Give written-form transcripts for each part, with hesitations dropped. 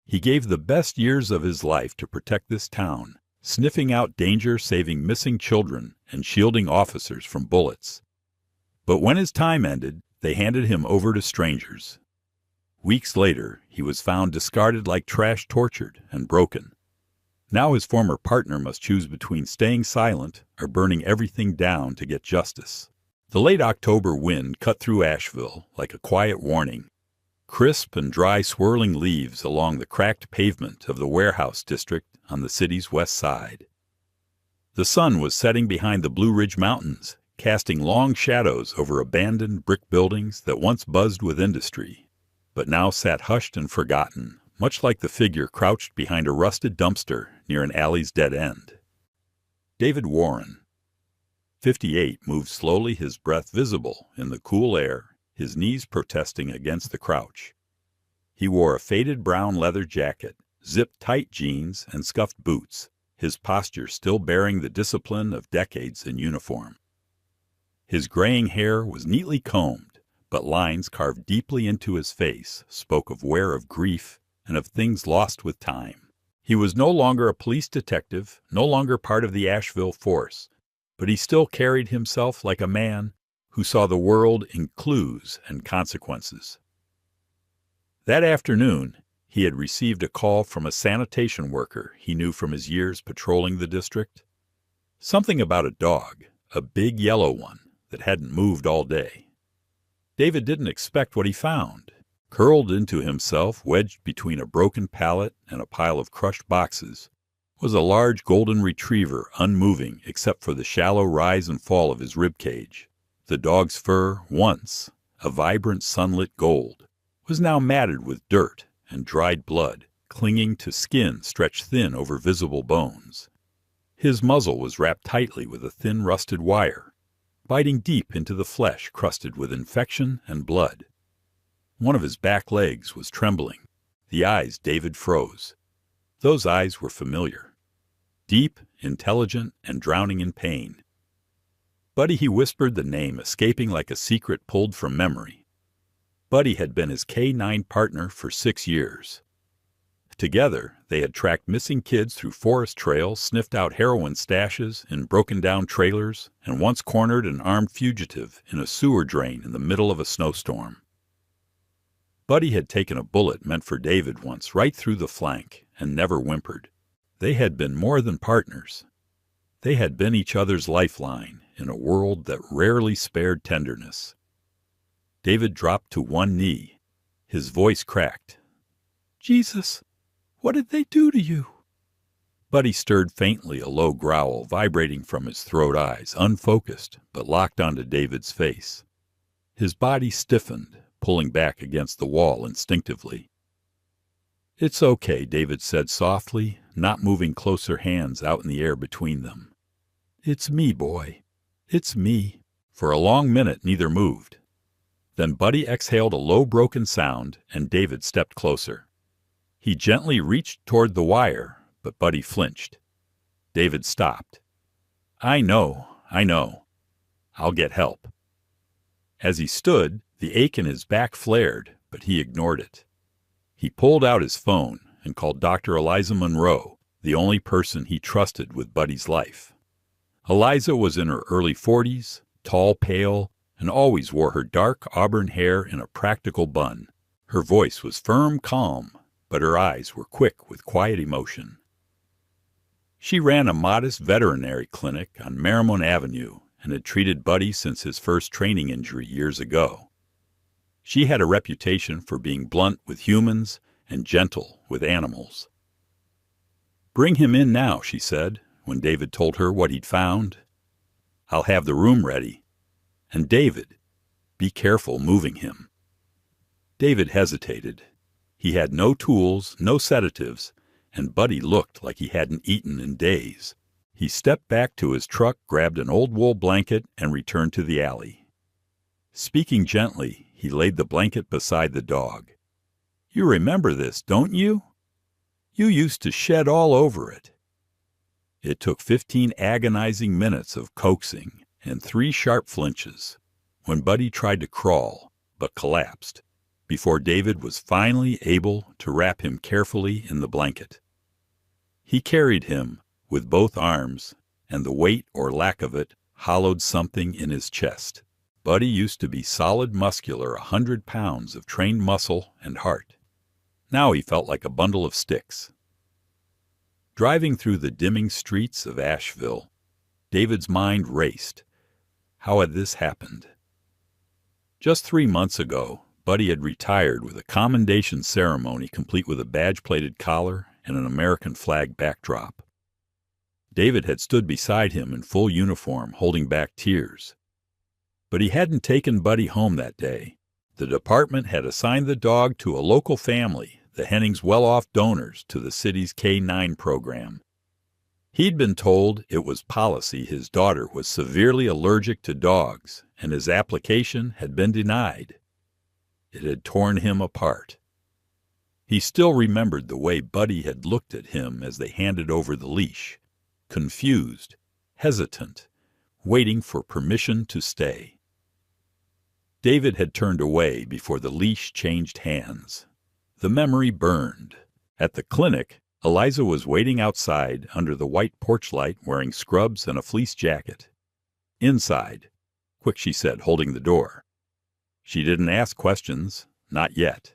He gave the best years of his life to protect this town, sniffing out danger, saving missing children, and shielding officers from bullets. But when his time ended, they handed him over to strangers. Weeks later, he was found discarded like trash, tortured and broken. Now his former partner must choose between staying silent or burning everything down to get justice. The late October wind cut through Asheville like a quiet warning. Crisp and dry swirling leaves along the cracked pavement of the warehouse district on the city's west side. The sun was setting behind the Blue Ridge Mountains, casting long shadows over abandoned brick buildings that once buzzed with industry, but now sat hushed and forgotten, much like the figure crouched behind a rusted dumpster near an alley's dead end. David Warren, 58, moved slowly, his breath visible in the cool air, his knees protesting against the crouch. He wore a faded brown leather jacket, zip-tight jeans, and scuffed boots, his posture still bearing the discipline of decades in uniform. His graying hair was neatly combed, but lines carved deeply into his face spoke of wear of grief and of things lost with time. He was no longer a police detective, no longer part of the Asheville force, but he still carried himself like a man who saw the world in clues and consequences. That afternoon, he had received a call from a sanitation worker he knew from his years patrolling the district. Something about a dog, a big yellow one, that hadn't moved all day. David didn't expect what he found. Curled into himself, wedged between a broken pallet and a pile of crushed boxes, was a large golden retriever, unmoving except for the shallow rise and fall of his rib cage. The dog's fur, once a vibrant sunlit gold, was now matted with dirt and dried blood, clinging to skin stretched thin over visible bones. His muzzle was wrapped tightly with a thin rusted wire, biting deep into the flesh crusted with infection and blood. One of his back legs was trembling. The eyes David froze. Those eyes were familiar. Deep, intelligent, and drowning in pain. Buddy, he whispered the name, escaping like a secret pulled from memory. Buddy had been his K-9 partner for 6 years. Together, they had tracked missing kids through forest trails, sniffed out heroin stashes in broken-down trailers, and once cornered an armed fugitive in a sewer drain in the middle of a snowstorm. Buddy had taken a bullet meant for David once, right through the flank, and never whimpered. They had been more than partners. They had been each other's lifeline in a world that rarely spared tenderness. David dropped to one knee. His voice cracked. "Jesus, what did they do to you?" Buddy stirred faintly, a low growl vibrating from his throat, eyes unfocused but locked onto David's face. His body stiffened, pulling back against the wall instinctively. "It's okay," David said softly, not moving closer, hands out in the air between them. "It's me, boy. It's me." For a long minute, neither moved. Then Buddy exhaled a low, broken sound, and David stepped closer. He gently reached toward the wire, but Buddy flinched. David stopped. I know. I'll get help." As he stood, the ache in his back flared, but he ignored it. He pulled out his phone and called Dr. Eliza Monroe, the only person he trusted with Buddy's life. Eliza was in her early 40s, tall, pale, and always wore her dark auburn hair in a practical bun. Her voice was firm, calm, but her eyes were quick with quiet emotion. She ran a modest veterinary clinic on Merrimon Avenue and had treated Buddy since his first training injury years ago. She had a reputation for being blunt with humans and gentle with animals. "Bring him in now," she said, when David told her what he'd found. "I'll have the room ready. And David, be careful moving him." David hesitated. He had no tools, no sedatives, and Buddy looked like he hadn't eaten in days. He stepped back to his truck, grabbed an old wool blanket, and returned to the alley. Speaking gently, he laid the blanket beside the dog. "You remember this, don't you? You used to shed all over it." It took 15 agonizing minutes of coaxing and 3 sharp flinches when Buddy tried to crawl, but collapsed. before David was finally able to wrap him carefully in the blanket. He carried him with both arms, and the weight or lack of it hollowed something in his chest. Buddy used to be solid muscular, 100 pounds of trained muscle and heart. Now he felt like a bundle of sticks. Driving through the dimming streets of Asheville, David's mind raced. How had this happened? Just 3 months ago, Buddy had retired with a commendation ceremony complete with a badge-plated collar and an American flag backdrop. David had stood beside him in full uniform, holding back tears. But he hadn't taken Buddy home that day. The department had assigned the dog to a local family, the Hennings' well-off donors to the city's K-9 program. He'd been told it was policy his daughter was severely allergic to dogs, and his application had been denied. It had torn him apart. He still remembered the way Buddy had looked at him as they handed over the leash, confused, hesitant, waiting for permission to stay. David had turned away before the leash changed hands. The memory burned. At the clinic, Eliza was waiting outside under the white porch light wearing scrubs and a fleece jacket. "Inside," quick she said, holding the door. She didn't ask questions, not yet.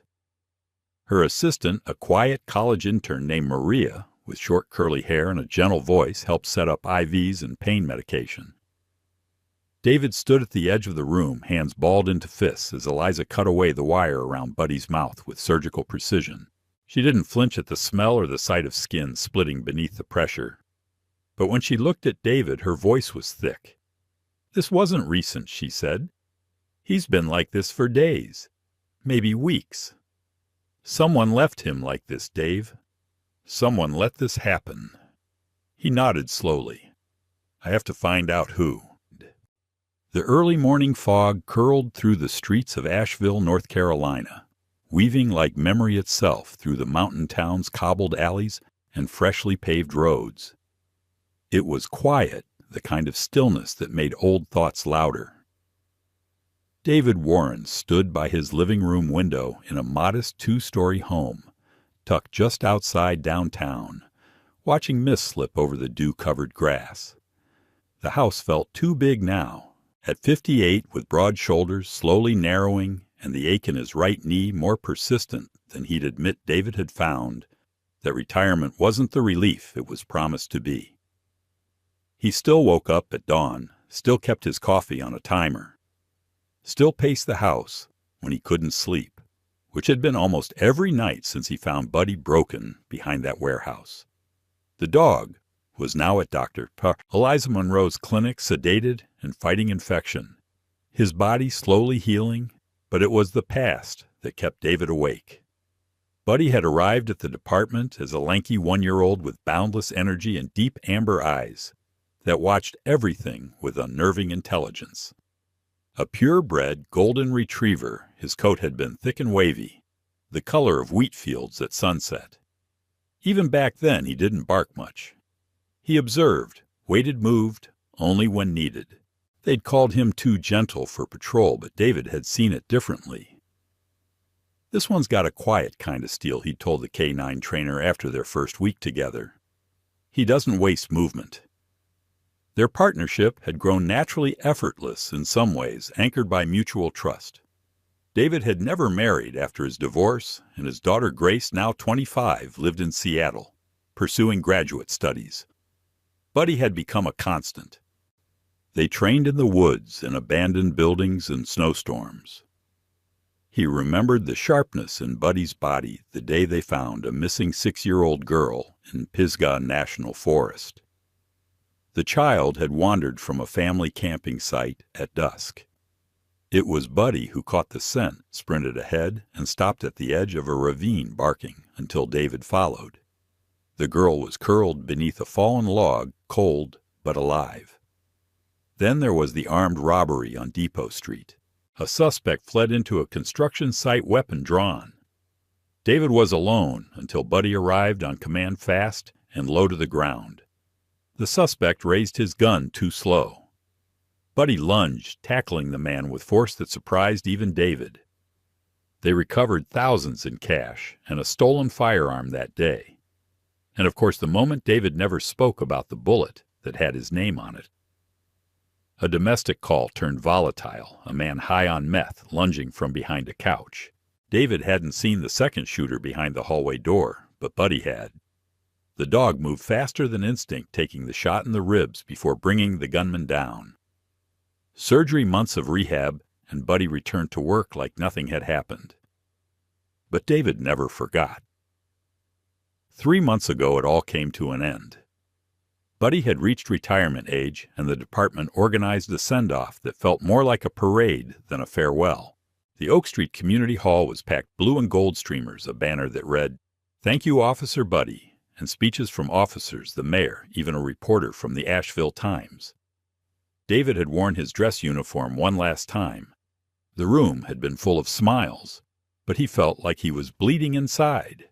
Her assistant, a quiet college intern named Maria, with short curly hair and a gentle voice, helped set up IVs and pain medication. David stood at the edge of the room, hands balled into fists, as Eliza cut away the wire around Buddy's mouth with surgical precision. She didn't flinch at the smell or the sight of skin splitting beneath the pressure. But when she looked at David, her voice was thick. "This wasn't recent," she said. "He's been like this for days, maybe weeks. Someone left him like this, Dave. Someone let this happen." He nodded slowly. "I have to find out who." The early morning fog curled through the streets of Asheville, North Carolina, weaving like memory itself through the mountain town's cobbled alleys and freshly paved roads. It was quiet, the kind of stillness that made old thoughts louder. David Warren stood by his living room window in a modest 2-story home, tucked just outside downtown, watching mist slip over the dew-covered grass. The house felt too big now. At 58, with broad shoulders slowly narrowing and the ache in his right knee more persistent than he'd admit, David had found that retirement wasn't the relief it was promised to be. He still woke up at dawn, still kept his coffee on a timer, still paced the house when he couldn't sleep, which had been almost every night since he found Buddy broken behind that warehouse. The dog was now at Dr. Eliza Monroe's clinic, sedated and fighting infection, his body slowly healing, but it was the past that kept David awake. Buddy had arrived at the department as a lanky 1-year-old with boundless energy and deep amber eyes that watched everything with unnerving intelligence. A purebred golden retriever, his coat had been thick and wavy, the color of wheat fields at sunset. Even back then he didn't bark much. He observed, waited, moved, only when needed. They'd called him too gentle for patrol, but David had seen it differently. "This one's got a quiet kind of steel," he'd told the K-9 trainer after their first week together. "He doesn't waste movement." Their partnership had grown naturally effortless in some ways, anchored by mutual trust. David had never married after his divorce, and his daughter Grace, now 25, lived in Seattle, pursuing graduate studies. Buddy had become a constant. They trained in the woods, in abandoned buildings and snowstorms. He remembered the sharpness in Buddy's body the day they found a missing 6-year-old girl in Pisgah National Forest. The child had wandered from a family camping site at dusk. It was Buddy who caught the scent, sprinted ahead, and stopped at the edge of a ravine barking until David followed. The girl was curled beneath a fallen log, cold but alive. Then there was the armed robbery on Depot Street. A suspect fled into a construction site, weapon drawn. David was alone until Buddy arrived on command fast and low to the ground. The suspect raised his gun too slow. Buddy lunged, tackling the man with force that surprised even David. They recovered thousands in cash and a stolen firearm that day. And of course, the moment David never spoke about the bullet that had his name on it. A domestic call turned volatile, a man high on meth lunging from behind a couch. David hadn't seen the second shooter behind the hallway door, but Buddy had. The dog moved faster than instinct, taking the shot in the ribs before bringing the gunman down. Surgery, months of rehab, and Buddy returned to work like nothing had happened. But David never forgot. 3 months ago, it all came to an end. Buddy had reached retirement age, and the department organized a send-off that felt more like a parade than a farewell. The Oak Street Community Hall was packed blue and gold streamers, a banner that read, "Thank you, Officer Buddy," and speeches from officers, the mayor, even a reporter from the Asheville Times. David had worn his dress uniform one last time. The room had been full of smiles, but he felt like he was bleeding inside.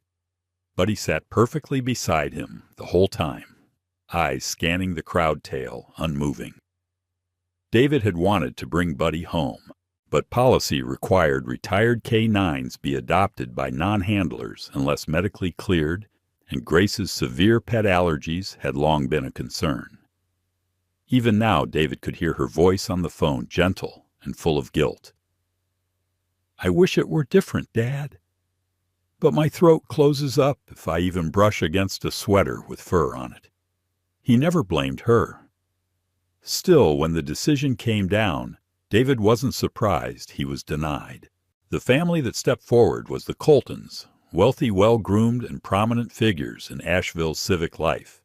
Buddy sat perfectly beside him the whole time, eyes scanning the crowd tail, unmoving. David had wanted to bring Buddy home, but policy required retired K9s be adopted by non-handlers unless medically cleared, and Grace's severe pet allergies had long been a concern. Even now, David could hear her voice on the phone, gentle and full of guilt. "I wish it were different, Dad. But my throat closes up if I even brush against a sweater with fur on it." He never blamed her. Still, when the decision came down, David wasn't surprised he was denied. The family that stepped forward was the Coltons, wealthy, well-groomed, and prominent figures in Asheville's civic life.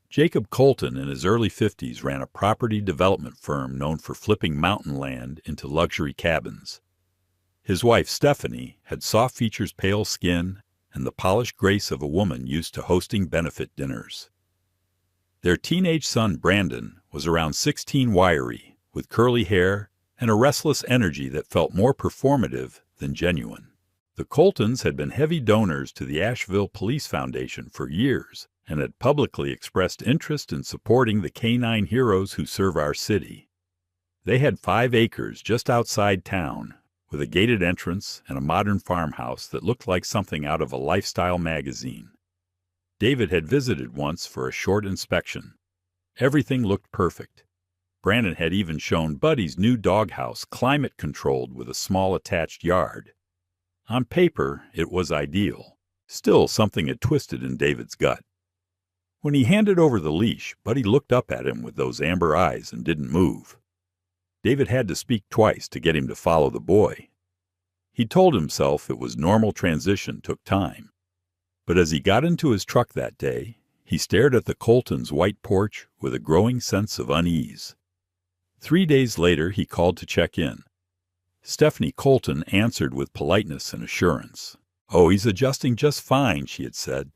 Jacob Colton, in his early 50s, ran a property development firm known for flipping mountain land into luxury cabins. His wife, Stephanie, had soft features, pale skin, and the polished grace of a woman used to hosting benefit dinners. Their teenage son, Brandon, was around 16, wiry, with curly hair and a restless energy that felt more performative than genuine. The Coltons had been heavy donors to the Asheville Police Foundation for years and had publicly expressed interest in supporting the canine heroes who serve our city. They had 5 acres just outside town, with a gated entrance and a modern farmhouse that looked like something out of a lifestyle magazine. David had visited once for a short inspection. Everything looked perfect. Brandon had even shown Buddy's new doghouse, climate-controlled with a small attached yard. On paper, it was ideal. Still, something had twisted in David's gut. When he handed over the leash, Buddy looked up at him with those amber eyes and didn't move. David had to speak twice to get him to follow the boy. He told himself it was normal, transition took time. But as he got into his truck that day, he stared at the Coltons' white porch with a growing sense of unease. 3 days later, he called to check in. Stephanie Colton answered with politeness and assurance. "Oh, he's adjusting just fine," she had said.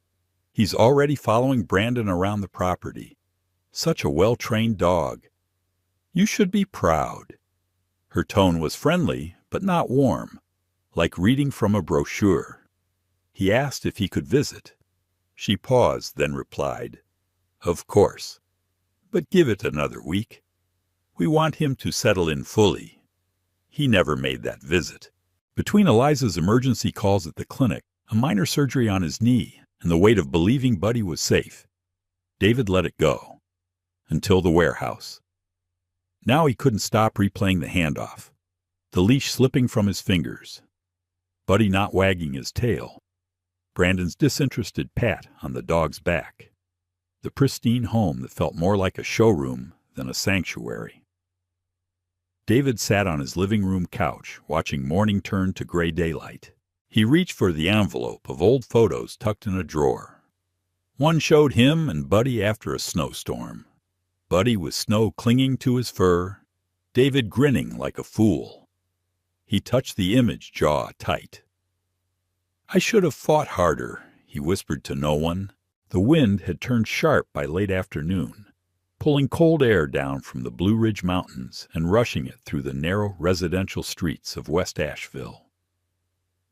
"He's already following Brandon around the property. Such a well-trained dog. You should be proud." Her tone was friendly, but not warm, like reading from a brochure. He asked if he could visit. She paused, then replied, "Of course, but give it another week. We want him to settle in fully." He never made that visit. Between Eliza's emergency calls at the clinic, a minor surgery on his knee, and the weight of believing Buddy was safe, David let it go. Until the warehouse. Now he couldn't stop replaying the handoff, the leash slipping from his fingers, Buddy not wagging his tail, Brandon's disinterested pat on the dog's back, the pristine home that felt more like a showroom than a sanctuary. David sat on his living room couch, watching morning turn to gray daylight. He reached for the envelope of old photos tucked in a drawer. One showed him and Buddy after a snowstorm. Buddy with snow clinging to his fur, David grinning like a fool. He touched the image, jaw tight. "I should have fought harder," he whispered to no one. The wind had turned sharp by late afternoon, pulling cold air down from the Blue Ridge Mountains and rushing it through the narrow residential streets of West Asheville.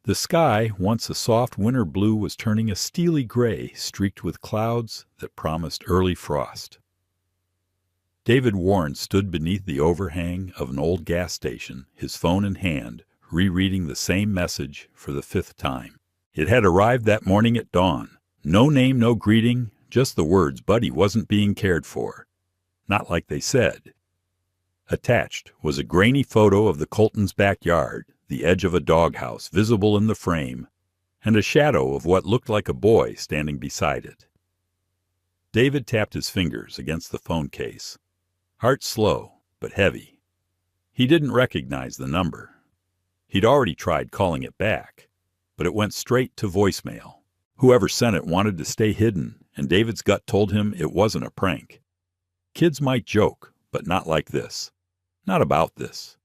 The sky, once a soft winter blue, was turning a steely gray, streaked with clouds that promised early frost. David Warren stood beneath the overhang of an old gas station, his phone in hand, rereading the same message for the 5th time. It had arrived that morning at dawn. No name, no greeting, just the words Buddy wasn't being cared for. Not like they said. Attached was a grainy photo of the Coltons' backyard, the edge of a doghouse visible in the frame, and a shadow of what looked like a boy standing beside it. David tapped his fingers against the phone case. Heart slow, but heavy. He didn't recognize the number. He'd already tried calling it back, but it went straight to voicemail. Whoever sent it wanted to stay hidden, and David's gut told him it wasn't a prank. Kids might joke, but not like this. Not about this.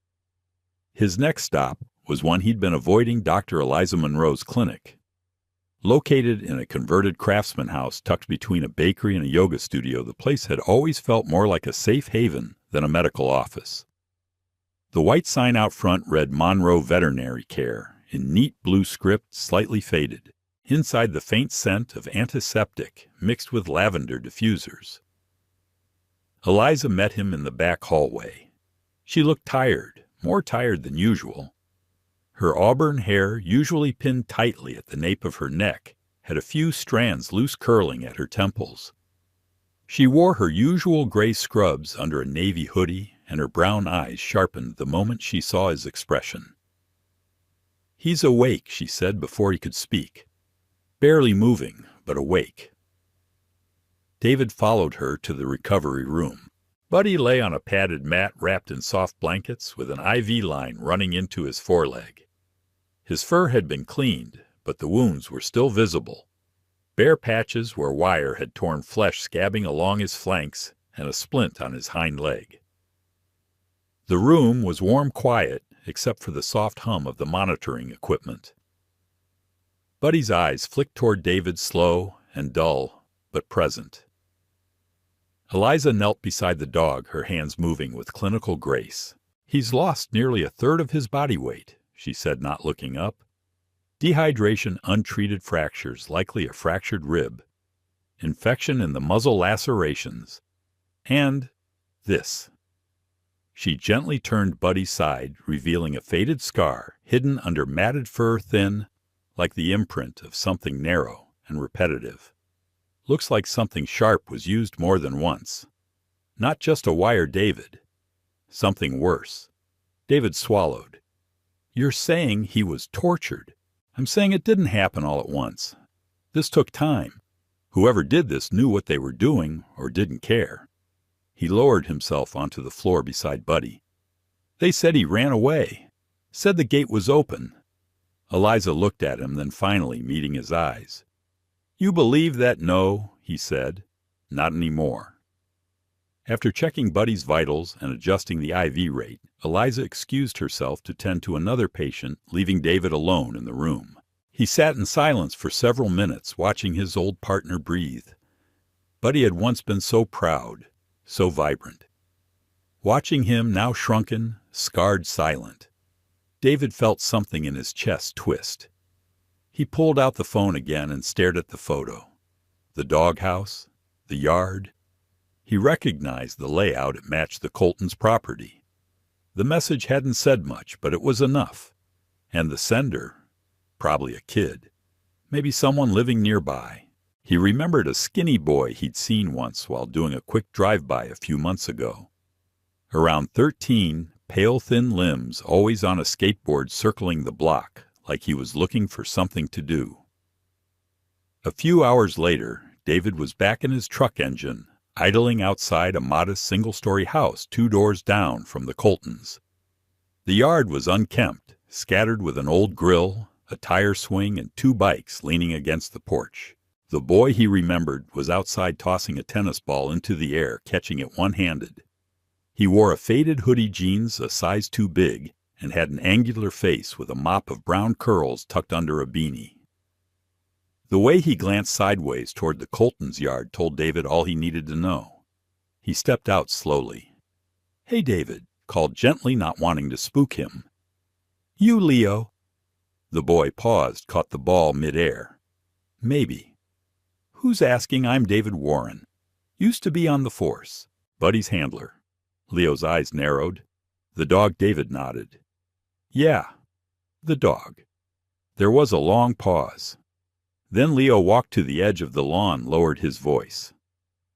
His next stop was one he'd been avoiding, Dr. Eliza Monroe's clinic. Located in a converted craftsman house tucked between a bakery and a yoga studio, the place had always felt more like a safe haven than a medical office. The white sign out front read Monroe Veterinary Care in neat blue script, slightly faded. Inside, the faint scent of antiseptic mixed with lavender diffusers. Eliza met him in the back hallway. She looked tired, more tired than usual. Her auburn hair, usually pinned tightly at the nape of her neck, had a few strands loose curling at her temples. She wore her usual gray scrubs under a navy hoodie, and her brown eyes sharpened the moment she saw his expression. "He's awake," she said before he could speak. "Barely moving, but awake." David followed her to the recovery room. Buddy lay on a padded mat wrapped in soft blankets with an IV line running into his foreleg. His fur had been cleaned, but the wounds were still visible. Bare patches where wire had torn flesh scabbing along his flanks and a splint on his hind leg. The room was warm quiet except for the soft hum of the monitoring equipment. Buddy's eyes flicked toward David, slow and dull, but present. Eliza knelt beside the dog, her hands moving with clinical grace. "He's lost nearly a third of his body weight," she said, not looking up. "Dehydration, untreated fractures, likely a fractured rib. Infection in the muzzle lacerations. And this." She gently turned Buddy's side, revealing a faded scar hidden under matted fur, thin, like the imprint of something narrow and repetitive. "Looks like something sharp was used more than once. Not just a wire, David. Something worse." David swallowed. "You're saying he was tortured. I'm saying it didn't happen all at once. This took time. Whoever did this knew what they were doing or didn't care." He lowered himself onto the floor beside Buddy. "They said he ran away. Said the gate was open." Eliza looked at him, then finally meeting his eyes. "You believe that?" "No," he said. "Not anymore." After checking Buddy's vitals and adjusting the IV rate, Eliza excused herself to tend to another patient, leaving David alone in the room. He sat in silence for several minutes, watching his old partner breathe. Buddy had once been so proud, so vibrant. Watching him, now shrunken, scarred, silent, David felt something in his chest twist. He pulled out the phone again and stared at the photo. The doghouse, the yard. He recognized the layout. It matched the Coltons' property. The message hadn't said much, but it was enough. And the sender, probably a kid, maybe someone living nearby. He remembered a skinny boy he'd seen once while doing a quick drive-by a few months ago. Around 13, pale thin limbs, always on a skateboard circling the block, like he was looking for something to do. A few hours later, David was back in his truck engine, idling outside a modest single-story house 2 doors down from the Coltons. The yard was unkempt, scattered with an old grill, a tire swing, and 2 bikes leaning against the porch. The boy he remembered was outside tossing a tennis ball into the air, catching it one-handed. He wore a faded hoodie, jeans a size too big, and had an angular face with a mop of brown curls tucked under a beanie. The way he glanced sideways toward the Coltons' yard told David all he needed to know. He stepped out slowly. "Hey, David," called gently, not wanting to spook him. "You, Leo." The boy paused, caught the ball mid-air. "Maybe." "Who's asking? I'm David Warren. Used to be on the force. Buddy's handler." Leo's eyes narrowed. The dog David nodded. "Yeah." The dog. There was a long pause. Then Leo walked to the edge of the lawn, lowered his voice.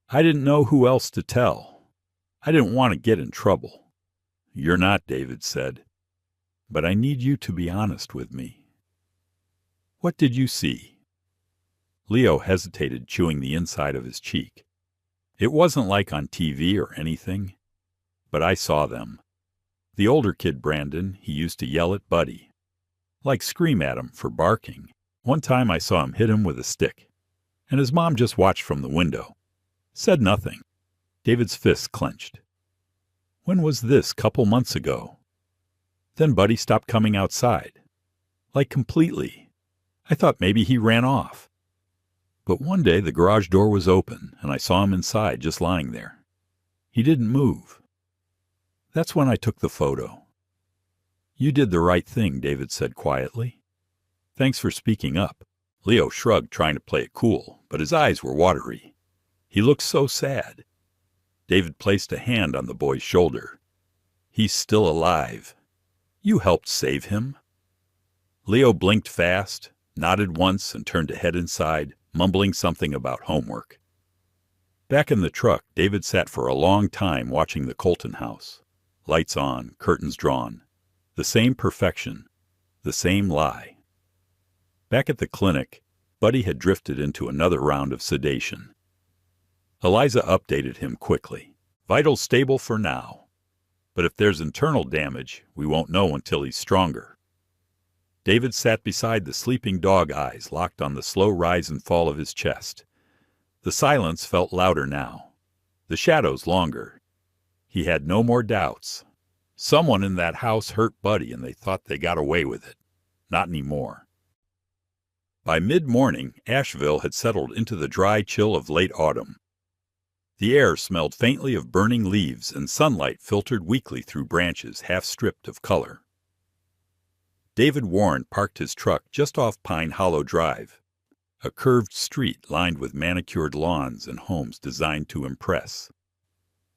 I didn't know who else to tell. I didn't want to get in trouble. You're not, David said. But I need you to be honest with me. What did you see? Leo hesitated, chewing the inside of his cheek. It wasn't like on TV or anything, but I saw them. The older kid, Brandon, he used to yell at Buddy, like scream at him for barking. One time I saw him hit him with a stick, and his mom just watched from the window. Said nothing. David's fists clenched. When was this? Couple months ago. Then Buddy stopped coming outside. Like completely. I thought maybe he ran off. But one day the garage door was open, and I saw him inside, just lying there. He didn't move. That's when I took the photo. You did the right thing, David said quietly. Thanks for speaking up. Leo shrugged, trying to play it cool, but his eyes were watery. He looked so sad. David placed a hand on the boy's shoulder. He's still alive. You helped save him. Leo blinked fast, nodded once, and turned to head inside, mumbling something about homework. Back in the truck, David sat for a long time watching the Colton house. Lights on, curtains drawn. The same perfection, the same lie. Back at the clinic, Buddy had drifted into another round of sedation. Eliza updated him quickly. Vitals stable for now. But if there's internal damage, we won't know until he's stronger. David sat beside the sleeping dog, eyes locked on the slow rise and fall of his chest. The silence felt louder now. The shadows longer. He had no more doubts. Someone in that house hurt Buddy, and they thought they got away with it. Not anymore. By mid-morning, Asheville had settled into the dry chill of late autumn. The air smelled faintly of burning leaves, and sunlight filtered weakly through branches half stripped of color. David Warren parked his truck just off Pine Hollow Drive, a curved street lined with manicured lawns and homes designed to impress.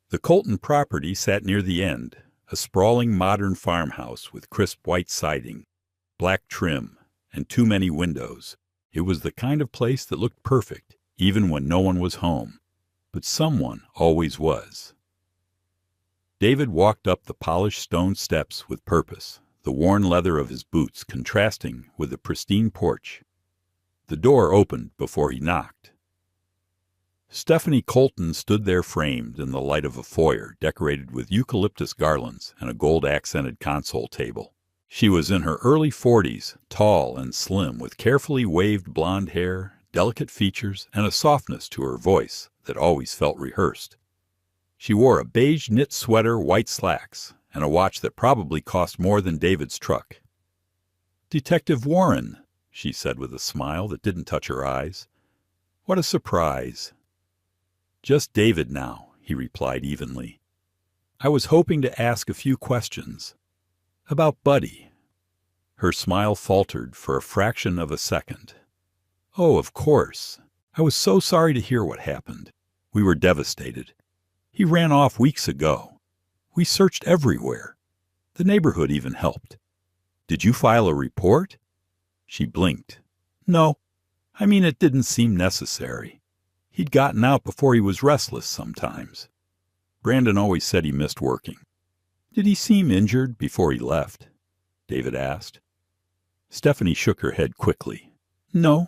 The Colton property sat near the end, a sprawling modern farmhouse with crisp white siding, black trim, and too many windows. It was the kind of place that looked perfect, even when no one was home. But someone always was. David walked up the polished stone steps with purpose, the worn leather of his boots contrasting with the pristine porch. The door opened before he knocked. Stephanie Colton stood there framed in the light of a foyer decorated with eucalyptus garlands and a gold-accented console table. She was in her early 40s, tall and slim, with carefully waved blonde hair, delicate features, and a softness to her voice that always felt rehearsed. She wore a beige knit sweater, white slacks, and a watch that probably cost more than David's truck. "Detective Warren," she said with a smile that didn't touch her eyes. "What a surprise." "Just David now," he replied evenly. "I was hoping to ask a few questions. About Buddy." Her smile faltered for a fraction of a second. "Oh, of course. I was so sorry to hear what happened. We were devastated. He ran off weeks ago. We searched everywhere. The neighborhood even helped. Did you file a report?" She blinked. "No. I mean, it didn't seem necessary. He'd gotten out before he was restless sometimes. Brandon always said he missed working." "Did he seem injured before he left?" David asked. Stephanie shook her head quickly. No.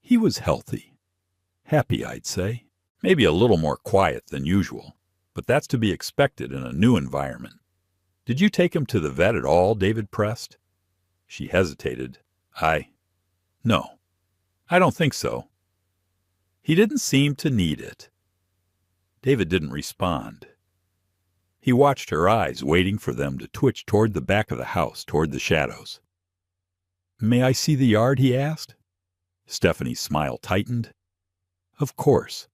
He was healthy. Happy, I'd say. Maybe a little more quiet than usual, but that's to be expected in a new environment." "Did you take him to the vet at all?" David pressed. She hesitated. No, I don't think so. He didn't seem to need it." David didn't respond. He watched her eyes, waiting for them to twitch toward the back of the house, toward the shadows. "May I see the yard?" he asked. Stephanie's smile tightened. "Of course.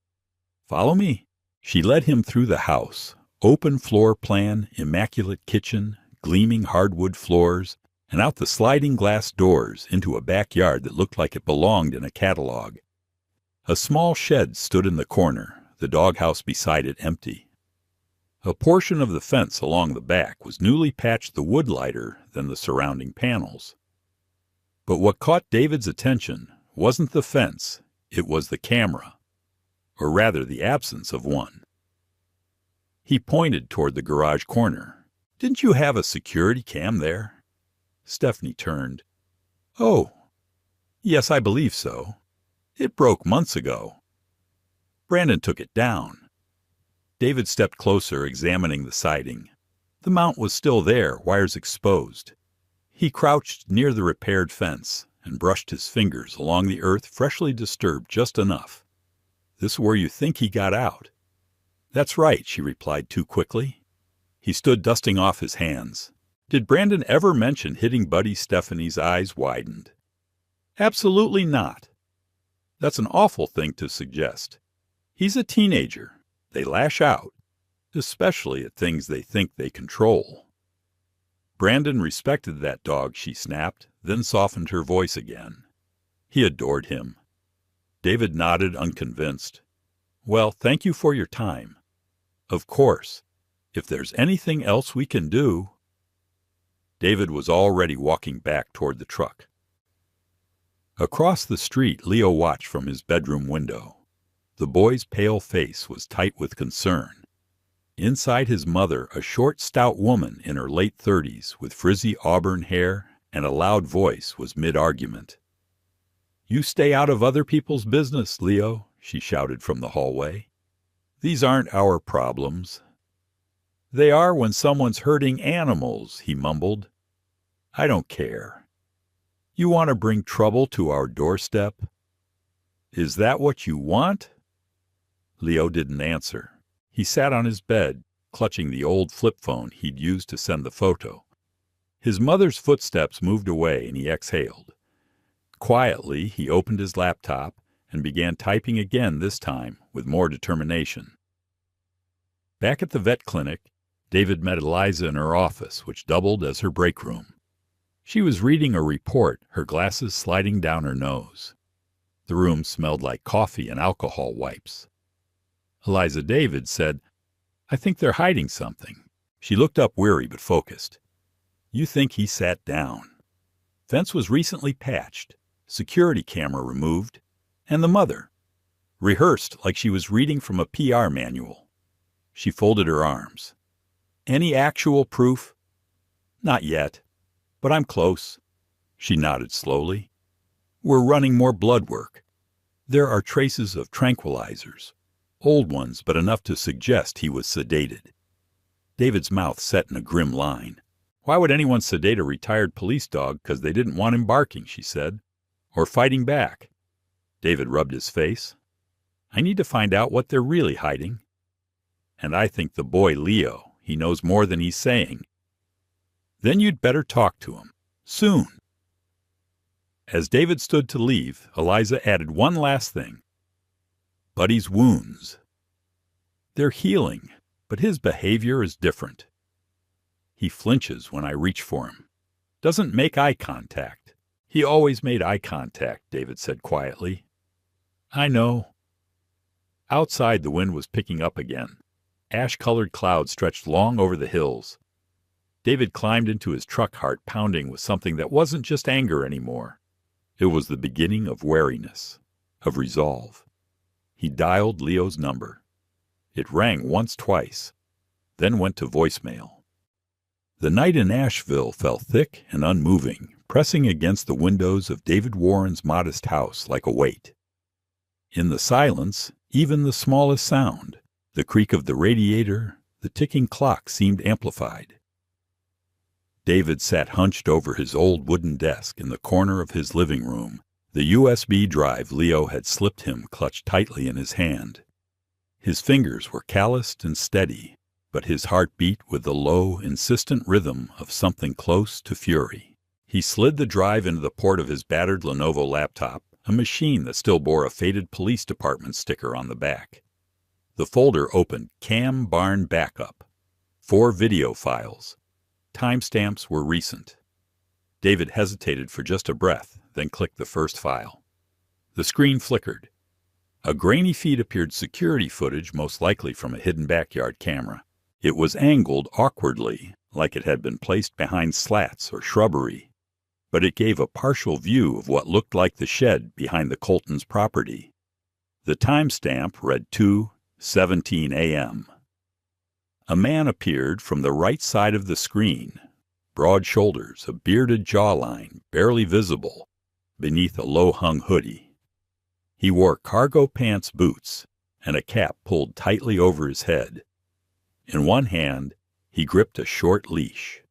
Follow me." She led him through the house, open floor plan, immaculate kitchen, gleaming hardwood floors, and out the sliding glass doors into a backyard that looked like it belonged in a catalog. A small shed stood in the corner, the doghouse beside it empty. A portion of the fence along the back was newly patched the wood lighter than the surrounding panels. But what caught David's attention wasn't the fence, it was the camera, or rather the absence of one. He pointed toward the garage corner. "Didn't you have a security cam there?" Stephanie turned. "Oh, yes, I believe so. It broke months ago. Brandon took it down." David stepped closer, examining the siding. The mount was still there, wires exposed. He crouched near the repaired fence and brushed his fingers along the earth freshly disturbed just enough. "This is where you think he got out." "That's right," she replied too quickly. He stood dusting off his hands. "Did Brandon ever mention hitting Buddy?" Stephanie's eyes widened. "Absolutely not. That's an awful thing to suggest. He's a teenager. They lash out, especially at things they think they control." "Brandon respected that dog," she snapped, then softened her voice again. "He adored him." David nodded, unconvinced. "Well, thank you for your time. Of course, if there's anything else we can do—" David was already walking back toward the truck. Across the street, Leo watched from his bedroom window. The boy's pale face was tight with concern. Inside his mother, a short, stout woman in her late 30s with frizzy auburn hair and a loud voice was mid-argument. "You stay out of other people's business, Leo," she shouted from the hallway. "These aren't our problems." "They are when someone's hurting animals," he mumbled. "I don't care. You want to bring trouble to our doorstep? Is that what you want?" Leo didn't answer. He sat on his bed, clutching the old flip phone he'd used to send the photo. His mother's footsteps moved away and he exhaled. Quietly, he opened his laptop and began typing again, this time with more determination. Back at the vet clinic, David met Eliza in her office, which doubled as her break room. She was reading a report, her glasses sliding down her nose. The room smelled like coffee and alcohol wipes. Eliza David said, "I think they're hiding something." She looked up, weary but focused. "You think he sat down. Fence was recently patched, security camera removed, and the mother rehearsed like she was reading from a PR manual." She folded her arms. "Any actual proof?" "Not yet, but I'm close." She nodded slowly. "We're running more blood work. There are traces of tranquilizers. Old ones, but enough to suggest he was sedated." David's mouth set in a grim line. "Why would anyone sedate a retired police dog because they didn't want him barking?" she said. "Or fighting back?" David rubbed his face. "I need to find out what they're really hiding. And I think the boy Leo, he knows more than he's saying." "Then you'd better talk to him. Soon." As David stood to leave, Eliza added one last thing. "Buddy's wounds. They're healing, but his behavior is different. He flinches when I reach for him. Doesn't make eye contact." "He always made eye contact," David said quietly. "I know." Outside, the wind was picking up again. Ash-colored clouds stretched long over the hills. David climbed into his truck, heart pounding with something that wasn't just anger anymore. It was the beginning of wariness, of resolve. He dialed Leo's number. It rang once, twice, then went to voicemail. The night in Asheville fell thick and unmoving, pressing against the windows of David Warren's modest house like a weight. In the silence, even the smallest sound, the creak of the radiator, the ticking clock seemed amplified. David sat hunched over his old wooden desk in the corner of his living room, the USB drive Leo had slipped him clutched tightly in his hand. His fingers were calloused and steady, but his heart beat with the low, insistent rhythm of something close to fury. He slid the drive into the port of his battered Lenovo laptop, a machine that still bore a faded police department sticker on the back. The folder opened Cam Barn Backup. 4 video files. Timestamps were recent. David hesitated for just a breath, then clicked the first file. The screen flickered. A grainy feed appeared, security footage, most likely from a hidden backyard camera. It was angled awkwardly, like it had been placed behind slats or shrubbery, but it gave a partial view of what looked like the shed behind the Coltons' property. The timestamp read 2:17 a.m. A man appeared from the right side of the screen, broad shoulders, a bearded jawline barely visible beneath a low-hung hoodie. He wore cargo pants boots and a cap pulled tightly over his head. In one hand, he gripped a short leash.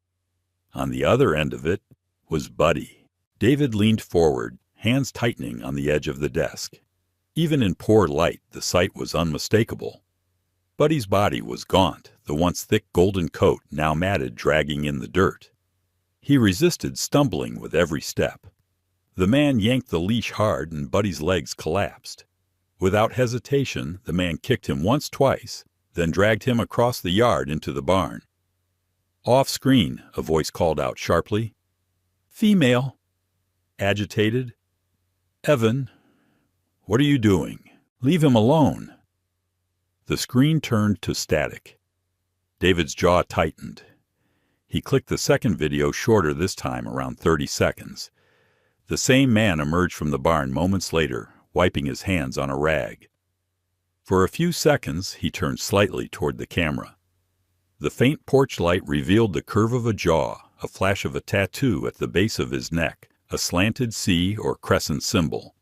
On the other end of it was Buddy. David leaned forward, hands tightening on the edge of the desk. Even in poor light, the sight was unmistakable. Buddy's body was gaunt, the once thick golden coat now matted, dragging in the dirt. He resisted, stumbling with every step. The man yanked the leash hard and Buddy's legs collapsed. Without hesitation, the man kicked him once, twice, then dragged him across the yard into the barn. Off-screen, a voice called out sharply. "Female." Agitated. "Evan, what are you doing? Leave him alone." The screen turned to static. David's jaw tightened. He clicked the second video, shorter this time, around 30 seconds. The same man emerged from the barn moments later, wiping his hands on a rag. For a few seconds, he turned slightly toward the camera. The faint porch light revealed the curve of a jaw, a flash of a tattoo at the base of his neck, a slanted C or crescent symbol.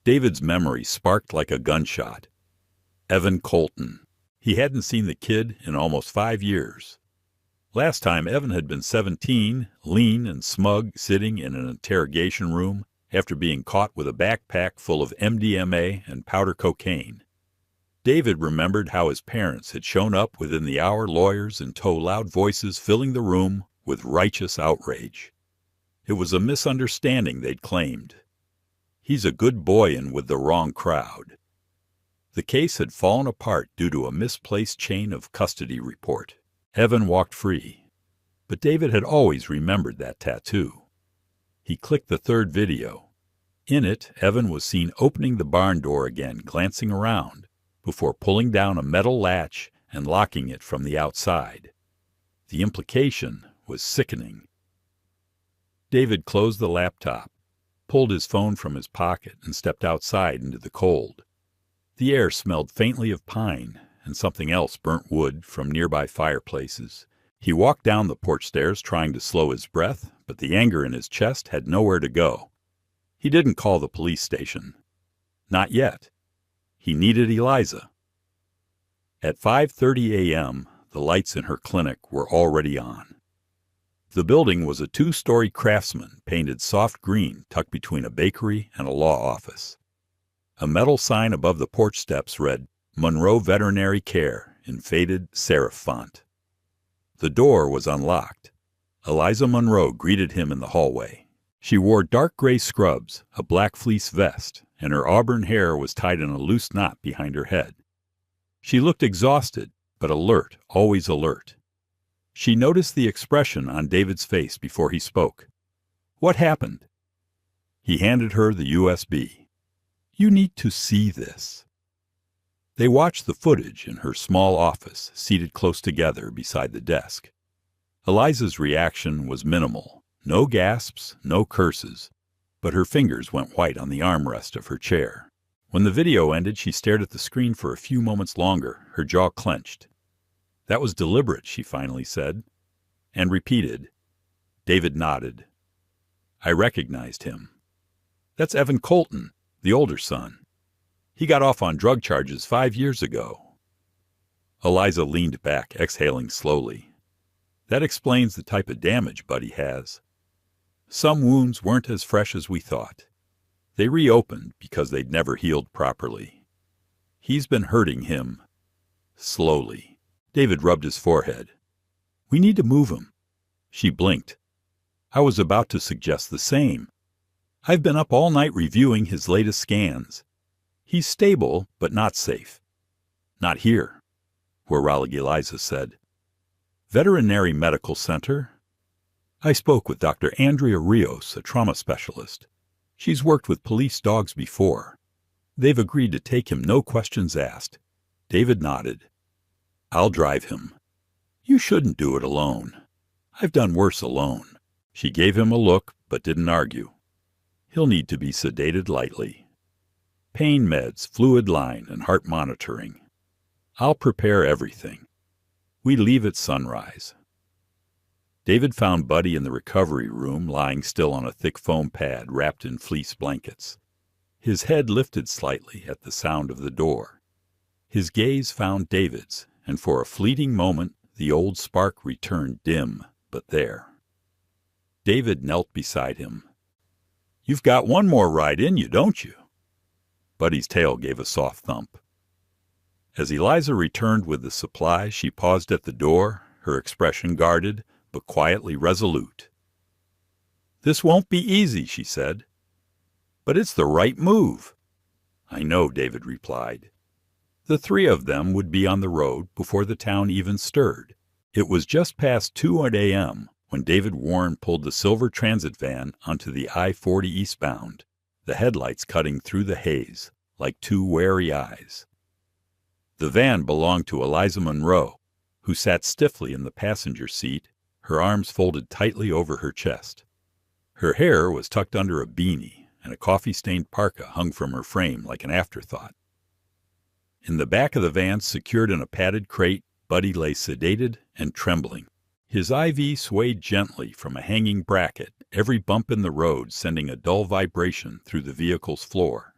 David's memory sparked like a gunshot. Evan Colton. He hadn't seen the kid in almost 5 years. Last time, Evan had been 17, lean and smug, sitting in an interrogation room after being caught with a backpack full of MDMA and powder cocaine. David remembered how his parents had shown up within the hour, lawyers in tow, loud voices filling the room with righteous outrage. It was a misunderstanding, they'd claimed. He's a good boy and with the wrong crowd. The case had fallen apart due to a misplaced chain of custody report. Evan walked free. But David had always remembered that tattoo. He clicked the third video. In it, Evan was seen opening the barn door again, glancing around, before pulling down a metal latch and locking it from the outside. The implication was sickening. David closed the laptop, pulled his phone from his pocket, and stepped outside into the cold. The air smelled faintly of pine and something else, burnt wood from nearby fireplaces. He walked down the porch stairs, trying to slow his breath, but the anger in his chest had nowhere to go. He didn't call the police station. Not yet. He needed Eliza. At 5:30 a.m., the lights in her clinic were already on. The building was a 2-story Craftsman, painted soft green, tucked between a bakery and a law office. A metal sign above the porch steps read, "Monroe Veterinary Care," in faded serif font. The door was unlocked. Eliza Monroe greeted him in the hallway. She wore dark gray scrubs, a black fleece vest, and her auburn hair was tied in a loose knot behind her head. She looked exhausted, but alert, always alert. She noticed the expression on David's face before he spoke. "What happened?" He handed her the USB. "You need to see this." They watched the footage in her small office, seated close together beside the desk. Eliza's reaction was minimal. No gasps, no curses, but her fingers went white on the armrest of her chair. When the video ended, she stared at the screen for a few moments longer, her jaw clenched. "That was deliberate," she finally said, and repeated. David nodded. "I recognized him. That's Evan Colton, the older son. He got off on drug charges 5 years ago." Eliza leaned back, exhaling slowly. "That explains the type of damage Buddy has. Some wounds weren't as fresh as we thought. They reopened because they'd never healed properly. He's been hurting him. Slowly." David rubbed his forehead. "We need to move him." She blinked. "I was about to suggest the same. I've been up all night reviewing his latest scans. He's stable, but not safe." "Not here," Warrallig Eliza said. "Veterinary Medical Center. I spoke with Dr. Andrea Rios, a trauma specialist. She's worked with police dogs before. They've agreed to take him, no questions asked." David nodded. "I'll drive him." You shouldn't do it alone. I've done worse alone. She gave him a look, but didn't argue. He'll need to be sedated lightly. Pain meds, fluid line, and heart monitoring. I'll prepare everything. We leave at sunrise. David found Buddy in the recovery room, lying still on a thick foam pad wrapped in fleece blankets. His head lifted slightly at the sound of the door. His gaze found David's, and for a fleeting moment the old spark returned, dim but there. David knelt beside him. "You've got one more ride in you, don't you?" Buddy's tail gave a soft thump. As Eliza returned with the supplies, she paused at the door, her expression guarded, but quietly resolute. "This won't be easy," she said. "But it's the right move." "I know," David replied. The three of them would be on the road before the town even stirred. It was just past 2 a.m. when David Warren pulled the silver transit van onto the I-40 eastbound, the headlights cutting through the haze like two wary eyes. The van belonged to Eliza Monroe, who sat stiffly in the passenger seat, her arms folded tightly over her chest. Her hair was tucked under a beanie, and a coffee-stained parka hung from her frame like an afterthought. In the back of the van, secured in a padded crate, Buddy lay sedated and trembling. His IV swayed gently from a hanging bracket, every bump in the road sending a dull vibration through the vehicle's floor.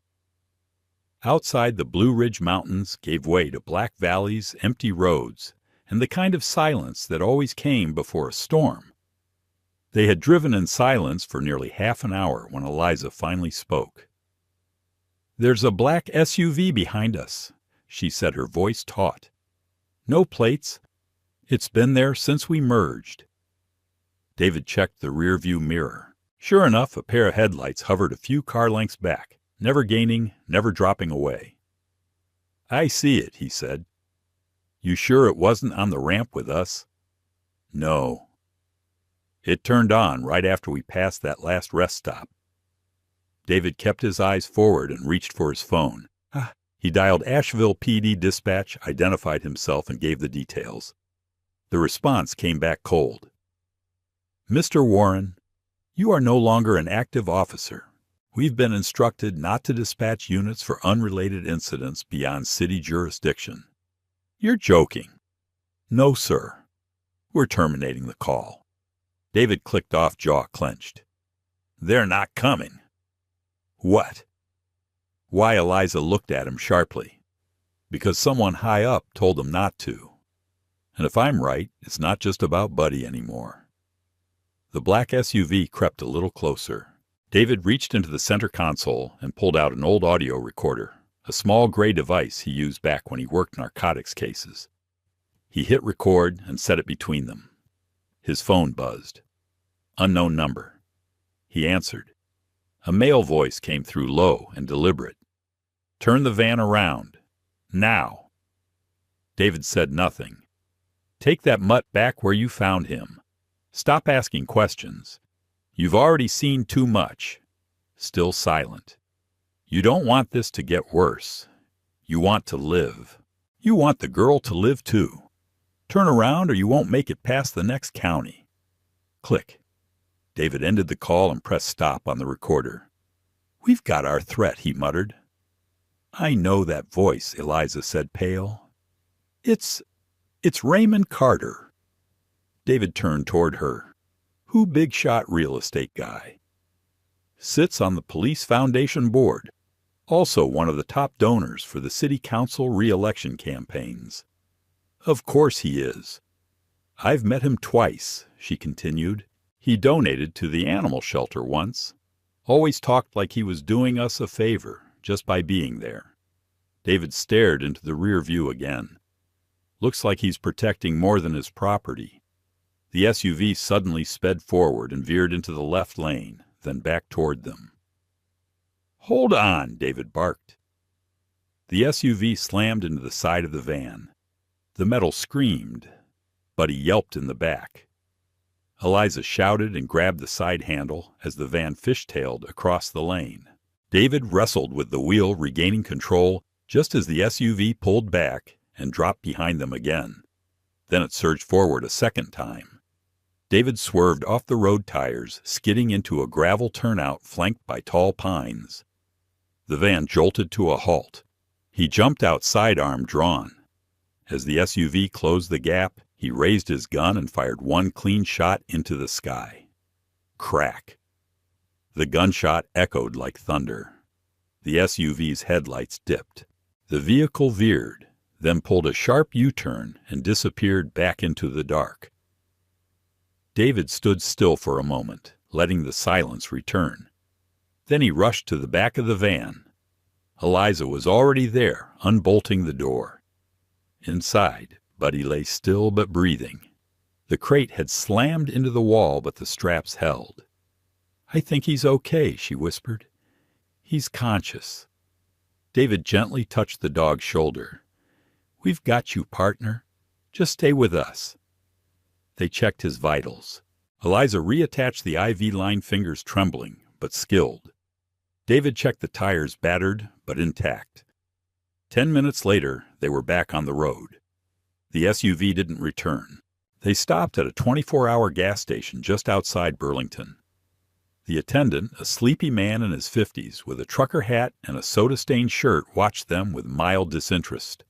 Outside, the Blue Ridge Mountains gave way to black valleys, empty roads, and the kind of silence that always came before a storm. They had driven in silence for nearly half an hour when Eliza finally spoke. "There's a black SUV behind us," she said, her voice taut. "No plates. It's been there since we merged." David checked the rear-view mirror. Sure enough, a pair of headlights hovered a few car lengths back, never gaining, never dropping away. "I see it," he said. "You sure it wasn't on the ramp with us?" "No. It turned on right after we passed that last rest stop." David kept his eyes forward and reached for his phone. He dialed Asheville PD dispatch, identified himself, and gave the details. The response came back cold. "Mr. Warren, you are no longer an active officer. We've been instructed not to dispatch units for unrelated incidents beyond city jurisdiction." "You're joking." "No, sir. We're terminating the call." David clicked off, jaw clenched. "They're not coming." "What?" Why, Eliza looked at him sharply. "Because someone high up told them not to. And if I'm right, it's not just about Buddy anymore." The black SUV crept a little closer. David reached into the center console and pulled out an old audio recorder, a small gray device he used back when he worked narcotics cases. He hit record and set it between them. His phone buzzed. Unknown number. He answered. A male voice came through, low and deliberate. "Turn the van around. Now." David said nothing. "Take that mutt back where you found him. Stop asking questions. You've already seen too much." Still silent. "You don't want this to get worse. You want to live. You want the girl to live too. Turn around or you won't make it past the next county." Click. David ended the call and pressed stop on the recorder. "We've got our threat," he muttered. "I know that voice," Eliza said, pale. It's Raymond Carter." David turned toward her. "Who big shot real estate guy. Sits on the Police Foundation board. Also one of the top donors for the city council re-election campaigns." "Of course he is. I've met him twice," she continued. "He donated to the animal shelter once. Always talked like he was doing us a favor just by being there." David stared into the rear view again. "Looks like he's protecting more than his property." The SUV suddenly sped forward and veered into the left lane, then back toward them. "Hold on," David barked. The SUV slammed into the side of the van. The metal screamed, but he yelped in the back. Eliza shouted and grabbed the side handle as the van fishtailed across the lane. David wrestled with the wheel, regaining control just as the SUV pulled back and dropped behind them again. Then it surged forward a second time. David swerved off the road tires, skidding into a gravel turnout flanked by tall pines. The van jolted to a halt. He jumped out, sidearm drawn. As the SUV closed the gap, he raised his gun and fired one clean shot into the sky. Crack. The gunshot echoed like thunder. The SUV's headlights dipped. The vehicle veered, then pulled a sharp U-turn and disappeared back into the dark. David stood still for a moment, letting the silence return. Then he rushed to the back of the van. Eliza was already there, unbolting the door. Inside, Buddy lay still but breathing. The crate had slammed into the wall, but the straps held. "I think he's okay," she whispered. "He's conscious." David gently touched the dog's shoulder. "We've got you, partner. Just stay with us." They checked his vitals. Eliza reattached the IV line, fingers trembling, but skilled. David checked the tires, battered but intact. 10 minutes later, they were back on the road. The SUV didn't return. They stopped at a 24-hour gas station just outside Burlington. The attendant, a sleepy man in his 50s with a trucker hat and a soda-stained shirt, watched them with mild disinterest.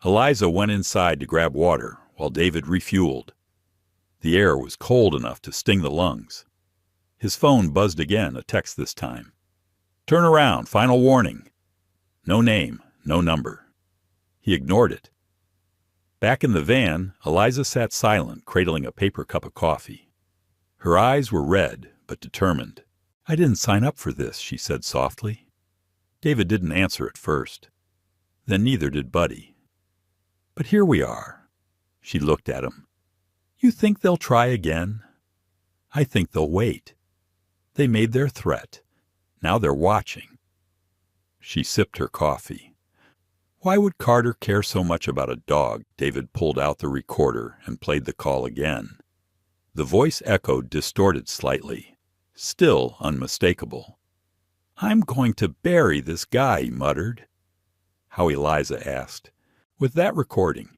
Eliza went inside to grab water while David refueled. The air was cold enough to sting the lungs. His phone buzzed again, a text this time. "Turn around, final warning." No name, no number. He ignored it. Back in the van, Eliza sat silent, cradling a paper cup of coffee. Her eyes were red, but determined. "I didn't sign up for this," she said softly. David didn't answer at first. Then neither did Buddy. "But here we are." She looked at him. "You think they'll try again?" "I think they'll wait. They made their threat. Now they're watching." She sipped her coffee. Why would Carter care so much about a dog? David pulled out the recorder and played the call again. The voice echoed, distorted slightly, still unmistakable. "I'm going to bury this guy," he muttered. "How?" Eliza asked. "With that recording.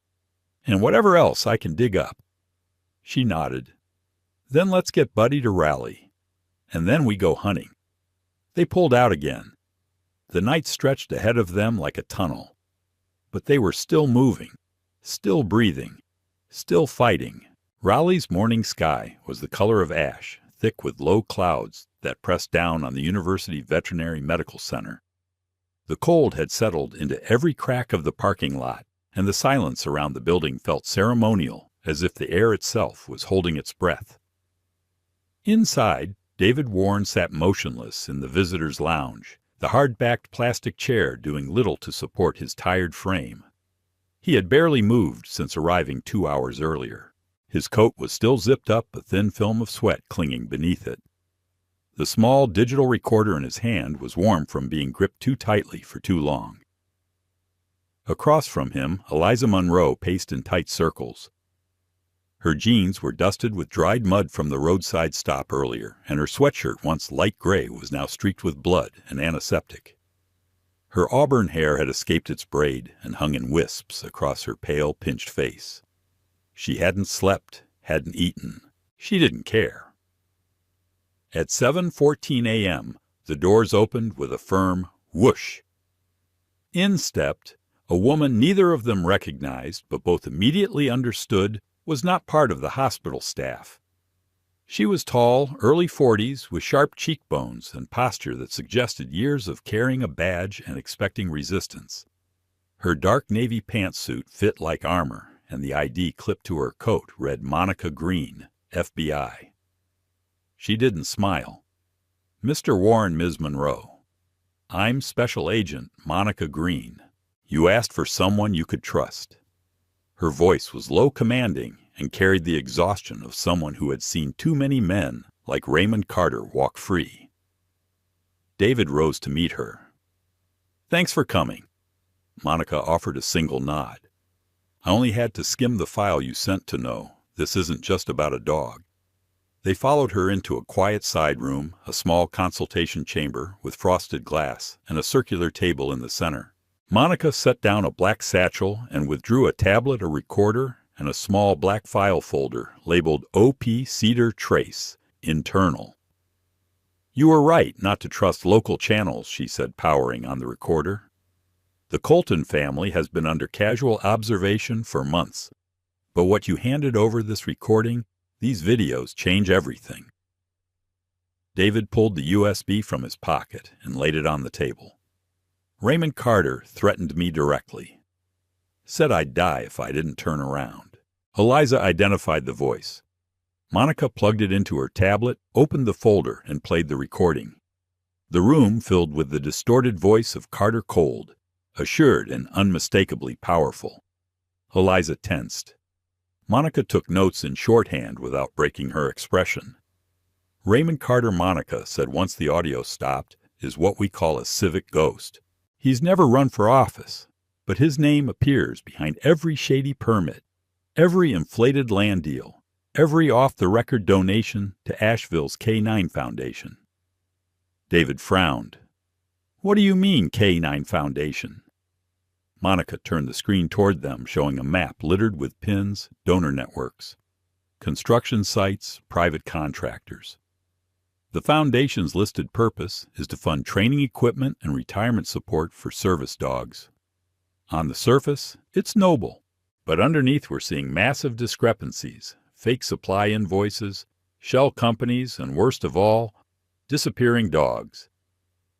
And whatever else I can dig up." She nodded. "Then let's get Buddy to rally. And then we go hunting." They pulled out again. The night stretched ahead of them like a tunnel. But they were still moving, still breathing, still fighting. Raleigh's morning sky was the color of ash, thick with low clouds that pressed down on the University Veterinary Medical Center. The cold had settled into every crack of the parking lot, and the silence around the building felt ceremonial, as if the air itself was holding its breath. Inside, David Warren sat motionless in the visitor's lounge, the hard-backed plastic chair doing little to support his tired frame. He had barely moved since arriving 2 hours earlier. His coat was still zipped up, a thin film of sweat clinging beneath it. The small digital recorder in his hand was warm from being gripped too tightly for too long. Across from him, Eliza Monroe paced in tight circles. Her jeans were dusted with dried mud from the roadside stop earlier, and her sweatshirt, once light gray, was now streaked with blood and antiseptic. Her auburn hair had escaped its braid and hung in wisps across her pale, pinched face. She hadn't slept, hadn't eaten. She didn't care. At 7:14 a.m., the doors opened with a firm whoosh. In stepped a woman neither of them recognized, but both immediately understood was not part of the hospital staff. She was tall, early 40s, with sharp cheekbones and posture that suggested years of carrying a badge and expecting resistance. Her dark navy pantsuit fit like armor, and the ID clipped to her coat read Monica Green, FBI. She didn't smile. "Mr. Warren, Ms. Monroe. I'm Special Agent Monica Green. You asked for someone you could trust." Her voice was low, commanding, and carried the exhaustion of someone who had seen too many men like Raymond Carter walk free. David rose to meet her. "Thanks for coming." Monica offered a single nod. "I only had to skim the file you sent to know this isn't just about a dog." They followed her into a quiet side room, a small consultation chamber with frosted glass and a circular table in the center. Monica set down a black satchel and withdrew a tablet, a recorder, and a small black file folder labeled OP Cedar Trace, Internal. "You were right not to trust local channels," she said, powering on the recorder. "The Colton family has been under casual observation for months. But what you handed over this recording, these videos change everything." David pulled the USB from his pocket and laid it on the table. "Raymond Carter threatened me directly. Said I'd die if I didn't turn around." Eliza identified the voice. Monica plugged it into her tablet, opened the folder, and played the recording. The room filled with the distorted voice of Carter Cold, assured and unmistakably powerful. Eliza tensed. Monica took notes in shorthand without breaking her expression. "Raymond Carter Monica said once the audio stopped is what we call a civic ghost. He's never run for office, but his name appears behind every shady permit, every inflated land deal, every off-the-record donation to Asheville's K-9 Foundation." David frowned. "What do you mean, K-9 Foundation?" Monica turned the screen toward them, showing a map littered with pins, donor networks, construction sites, private contractors. "The foundation's listed purpose is to fund training equipment and retirement support for service dogs. On the surface, it's noble, but underneath we're seeing massive discrepancies, fake supply invoices, shell companies, and worst of all, disappearing dogs.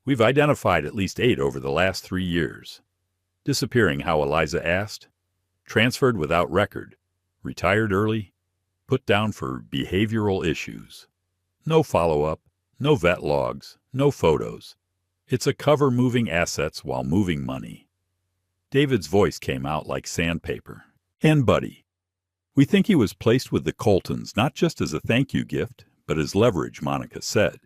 We've identified at least 8 over the last 3 years. Disappearing how?" Eliza asked. "Transferred without record, retired early, put down for behavioral issues. No follow-up, no vet logs, no photos. It's a cover moving assets while moving money." David's voice came out like sandpaper. "And Buddy. We think he was placed with the Coltons not just as a thank-you gift, but as leverage," Monica said.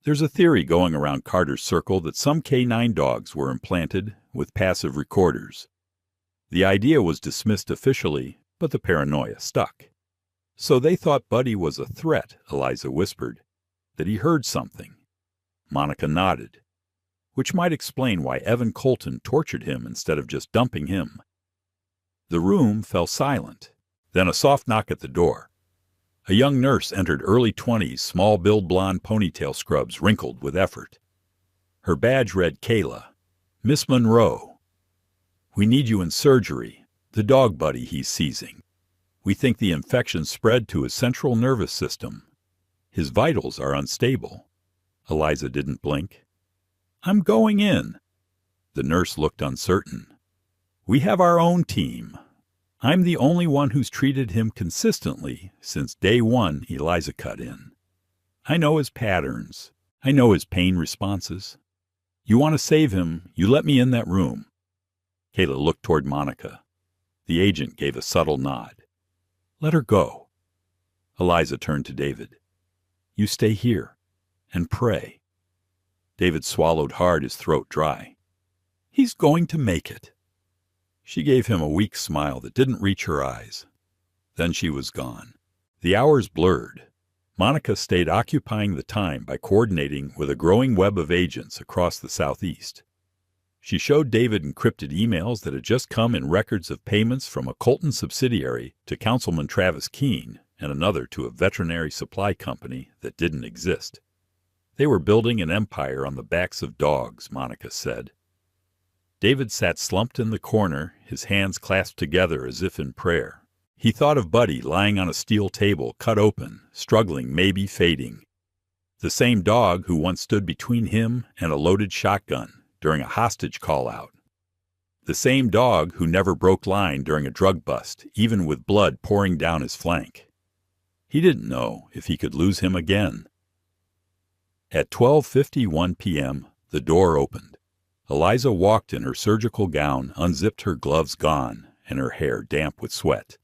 "There's a theory going around Carter's circle that some K-9 dogs were implanted with passive recorders. The idea was dismissed officially, but the paranoia stuck. So they thought Buddy was a threat," Eliza whispered, "that he heard something." Monica nodded. "Which might explain why Evan Colton tortured him instead of just dumping him." The room fell silent. Then a soft knock at the door. A young nurse entered, early 20s, small-billed blonde ponytail scrubs wrinkled with effort. Her badge read Kayla. "Miss Monroe. We need you in surgery. The dog Buddy he's seizing. We think the infection spread to his central nervous system. His vitals are unstable." Eliza didn't blink. "I'm going in." The nurse looked uncertain. "We have our own team. I'm the only one who's treated him consistently since day one," Eliza cut in. "I know his patterns. I know his pain responses. You want to save him, you let me in that room." Kayla looked toward Monica. The agent gave a subtle nod. "Let her go." Eliza turned to David. "You stay here and pray." David swallowed hard, his throat dry. "He's going to make it." She gave him a weak smile that didn't reach her eyes. Then she was gone. The hours blurred. Monica stayed occupying the time by coordinating with a growing web of agents across the Southeast. She showed David encrypted emails that had just come in records of payments from a Colton subsidiary to Councilman Travis Keene and another to a veterinary supply company that didn't exist. They were building an empire on the backs of dogs, Monica said. David sat slumped in the corner, his hands clasped together as if in prayer. He thought of Buddy lying on a steel table, cut open, struggling, maybe fading. The same dog who once stood between him and a loaded shotgun during a hostage call-out. The same dog who never broke line during a drug bust, even with blood pouring down his flank. He didn't know if he could lose him again. At 12:51 p.m., the door opened. Eliza walked in her surgical gown, unzipped, her gloves gone, and her hair damp with sweat.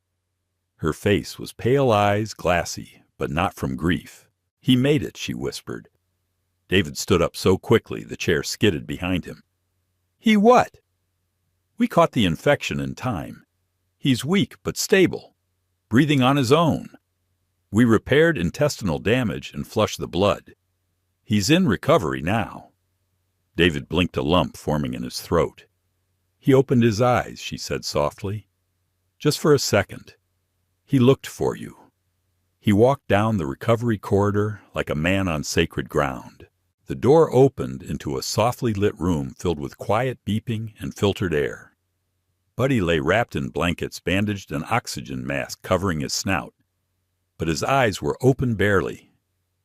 Her face was pale eyes, glassy, but not from grief. "He made it," she whispered. David stood up so quickly the chair skidded behind him. "He what?" "We caught the infection in time. He's weak but stable, breathing on his own. We repaired intestinal damage and flushed the blood. He's in recovery now." David blinked, a lump forming in his throat. He opened his eyes, she said softly. Just for a second. He looked for you. He walked down the recovery corridor like a man on sacred ground. The door opened into a softly lit room filled with quiet beeping and filtered air. Buddy lay wrapped in blankets, bandaged, an oxygen mask covering his snout. But his eyes were open barely.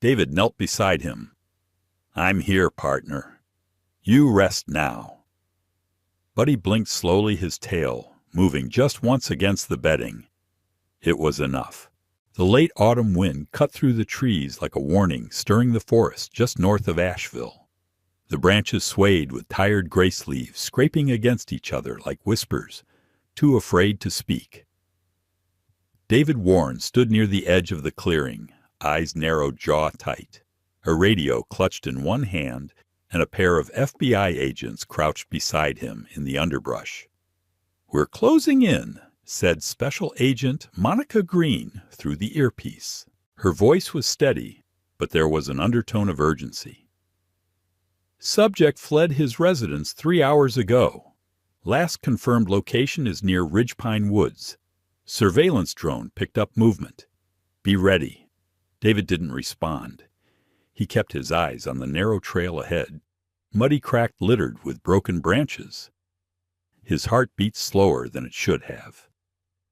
David knelt beside him. I'm here, partner. You rest now. Buddy blinked slowly, his tail moving just once against the bedding. It was enough. The late autumn wind cut through the trees like a warning, stirring the forest just north of Asheville. The branches swayed with tired grace leaves, scraping against each other like whispers, too afraid to speak. David Warren stood near the edge of the clearing, eyes narrowed, jaw tight. A radio clutched in one hand, and a pair of FBI agents crouched beside him in the underbrush. "We're closing in," said Special Agent Monica Green through the earpiece. Her voice was steady, but there was an undertone of urgency. "Subject fled his residence 3 hours ago. Last confirmed location is near Ridgepine Woods. Surveillance drone picked up movement. Be ready." David didn't respond. He kept his eyes on the narrow trail ahead, muddy crack littered with broken branches. His heart beat slower than it should have.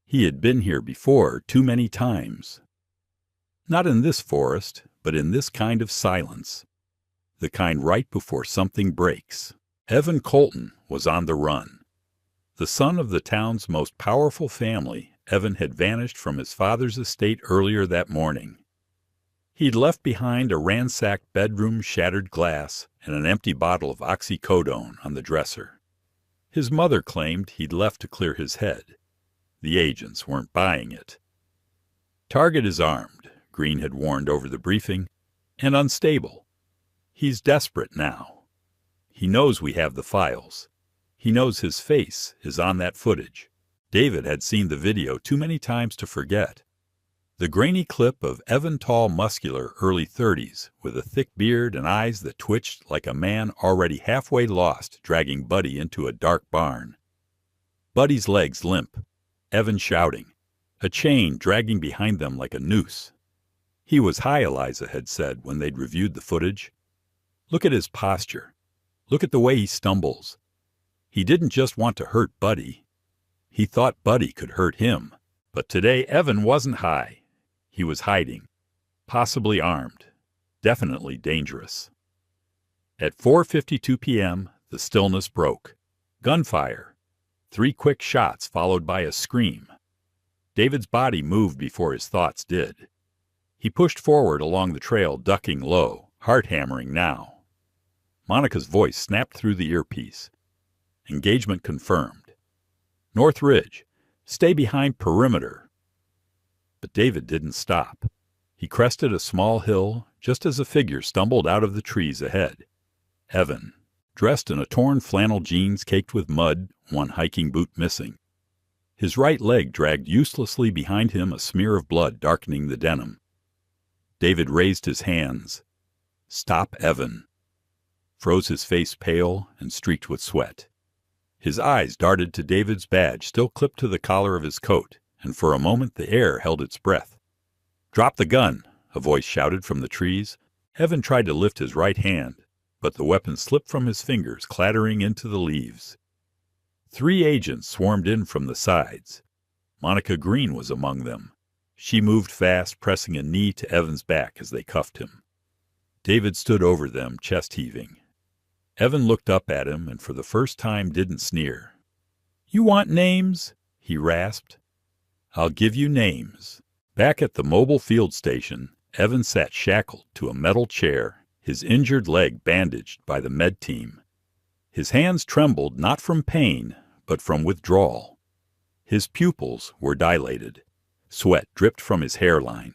He had been here before too many times. Not in this forest, but in this kind of silence. The kind right before something breaks. Evan Colton was on the run. The son of the town's most powerful family, Evan had vanished from his father's estate earlier that morning. He'd left behind a ransacked bedroom, shattered glass, and an empty bottle of oxycodone on the dresser. His mother claimed he'd left to clear his head. The agents weren't buying it. "Target is armed," Green had warned over the briefing, "and unstable. He's desperate now. He knows we have the files. He knows his face is on that footage." David had seen the video too many times to forget. The grainy clip of Evan, tall, muscular, early 30s, with a thick beard and eyes that twitched like a man already halfway lost, dragging Buddy into a dark barn. Buddy's legs limp, Evan shouting, a chain dragging behind them like a noose. He was high, Eliza had said when they'd reviewed the footage. Look at his posture. Look at the way he stumbles. He didn't just want to hurt Buddy. He thought Buddy could hurt him. But today Evan wasn't high. He was hiding, possibly armed, definitely dangerous. At 4:52 p.m., the stillness broke. Gunfire. 3 quick shots followed by a scream. David's body moved before his thoughts did. He pushed forward along the trail, ducking low, heart hammering now. Monica's voice snapped through the earpiece. Engagement confirmed. "North Ridge. Stay behind perimeter." But David didn't stop. He crested a small hill just as a figure stumbled out of the trees ahead. Evan, dressed in a torn flannel jeans caked with mud, one hiking boot missing. His right leg dragged uselessly behind him, a smear of blood darkening the denim. David raised his hands. "Stop, Evan." Froze his face pale and streaked with sweat. His eyes darted to David's badge still clipped to the collar of his coat, and for a moment the air held its breath. "Drop the gun," a voice shouted from the trees. Evan tried to lift his right hand, but the weapon slipped from his fingers, clattering into the leaves. 3 agents swarmed in from the sides. Monica Green was among them. She moved fast, pressing a knee to Evan's back as they cuffed him. David stood over them, chest heaving. Evan looked up at him and for the first time didn't sneer. "You want names?" he rasped. "I'll give you names." Back at the mobile field station, Evan sat shackled to a metal chair, his injured leg bandaged by the med team. His hands trembled not from pain, but from withdrawal. His pupils were dilated. Sweat dripped from his hairline.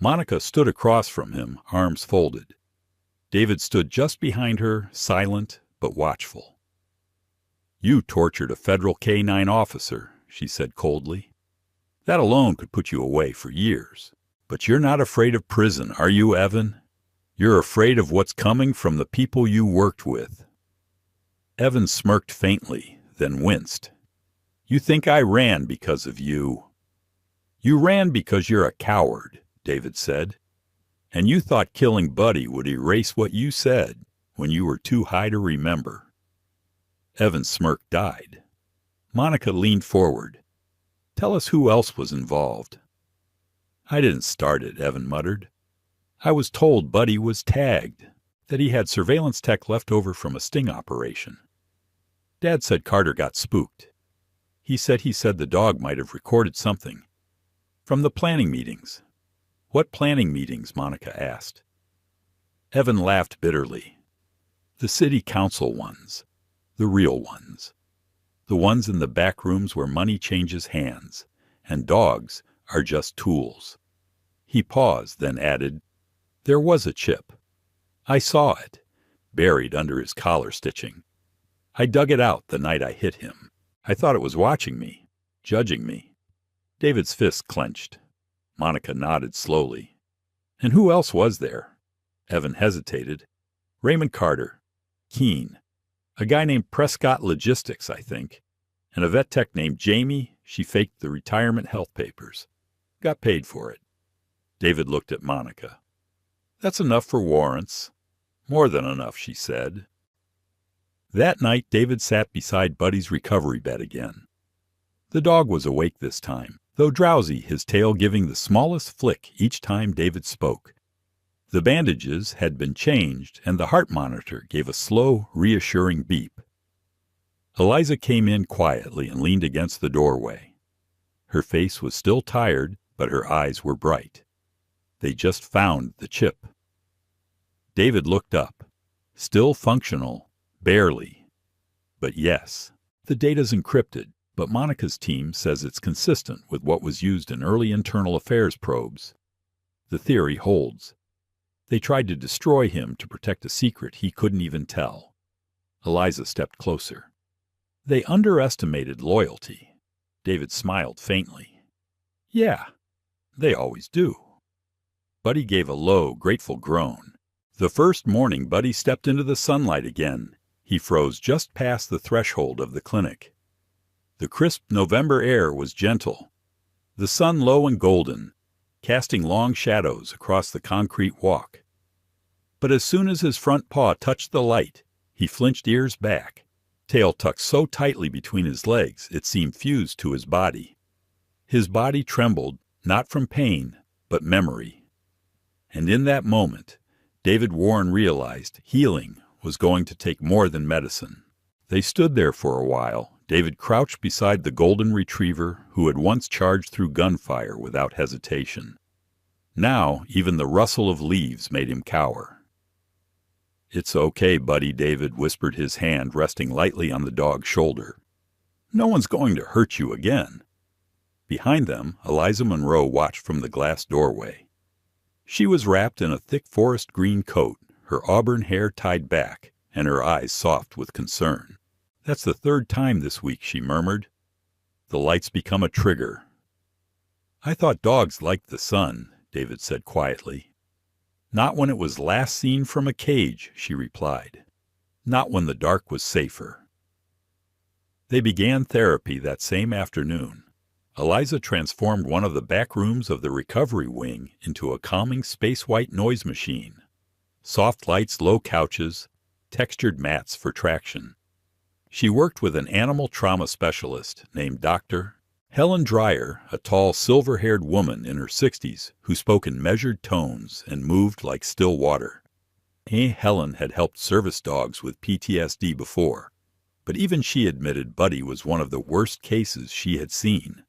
Monica stood across from him, arms folded. David stood just behind her, silent but watchful. "You tortured a federal K-9 officer," she said coldly. "That alone could put you away for years. But you're not afraid of prison, are you, Evan? You're afraid of what's coming from the people you worked with." Evan smirked faintly, then winced. "You think I ran because of you." "You ran because you're a coward," David said. "And you thought killing Buddy would erase what you said when you were too high to remember." Evan's smirk died. Monica leaned forward. "Tell us who else was involved." "I didn't start it," Evan muttered. "I was told Buddy was tagged, that he had surveillance tech left over from a sting operation. Dad said Carter got spooked. He said the dog might have recorded something. From the planning meetings." "What planning meetings?" Monica asked. Evan laughed bitterly. "The city council ones. The real ones. The ones in the back rooms where money changes hands, and dogs are just tools." He paused, then added, "There was a chip. I saw it, buried under his collar stitching. I dug it out the night I hit him. I thought it was watching me, judging me." David's fists clenched. Monica nodded slowly. "And who else was there?" Evan hesitated. "Raymond Carter. Keene. A guy named Prescott Logistics, I think. And a vet tech named Jamie. She faked the retirement health papers. Got paid for it." David looked at Monica. "That's enough for warrants." "More than enough," she said. That night, David sat beside Buddy's recovery bed again. The dog was awake this time, though drowsy, his tail giving the smallest flick each time David spoke. The bandages had been changed, and the heart monitor gave a slow, reassuring beep. Eliza came in quietly and leaned against the doorway. Her face was still tired, but her eyes were bright. They just found the chip. David looked up. Still functional, barely. But yes, the data's encrypted, but Monica's team says it's consistent with what was used in early internal affairs probes. The theory holds. They tried to destroy him to protect a secret he couldn't even tell. Eliza stepped closer. "They underestimated loyalty." David smiled faintly. "Yeah, they always do." Buddy gave a low, grateful groan. The first morning Buddy stepped into the sunlight again, he froze just past the threshold of the clinic. The crisp November air was gentle, the sun low and golden, casting long shadows across the concrete walk. But as soon as his front paw touched the light, he flinched ears back, tail tucked so tightly between his legs it seemed fused to his body. His body trembled, not from pain, but memory. And in that moment, David Warren realized healing was going to take more than medicine. They stood there for a while, David crouched beside the golden retriever who had once charged through gunfire without hesitation. Now, even the rustle of leaves made him cower. "It's okay, Buddy," David whispered, his hand resting lightly on the dog's shoulder. "No one's going to hurt you again." Behind them, Eliza Monroe watched from the glass doorway. She was wrapped in a thick forest green coat, her auburn hair tied back, and her eyes soft with concern. "That's the third time this week," she murmured. "The light's become a trigger." "I thought dogs liked the sun," David said quietly. "Not when it was last seen from a cage," she replied. "Not when the dark was safer." They began therapy that same afternoon. Eliza transformed one of the back rooms of the recovery wing into a calming space-white noise machine. Soft lights, low couches, textured mats for traction. She worked with an animal trauma specialist named Dr. Helen Dreyer, a tall, silver-haired woman in her 60s who spoke in measured tones and moved like still water. Helen had helped service dogs with PTSD before, but even she admitted Buddy was one of the worst cases she had seen.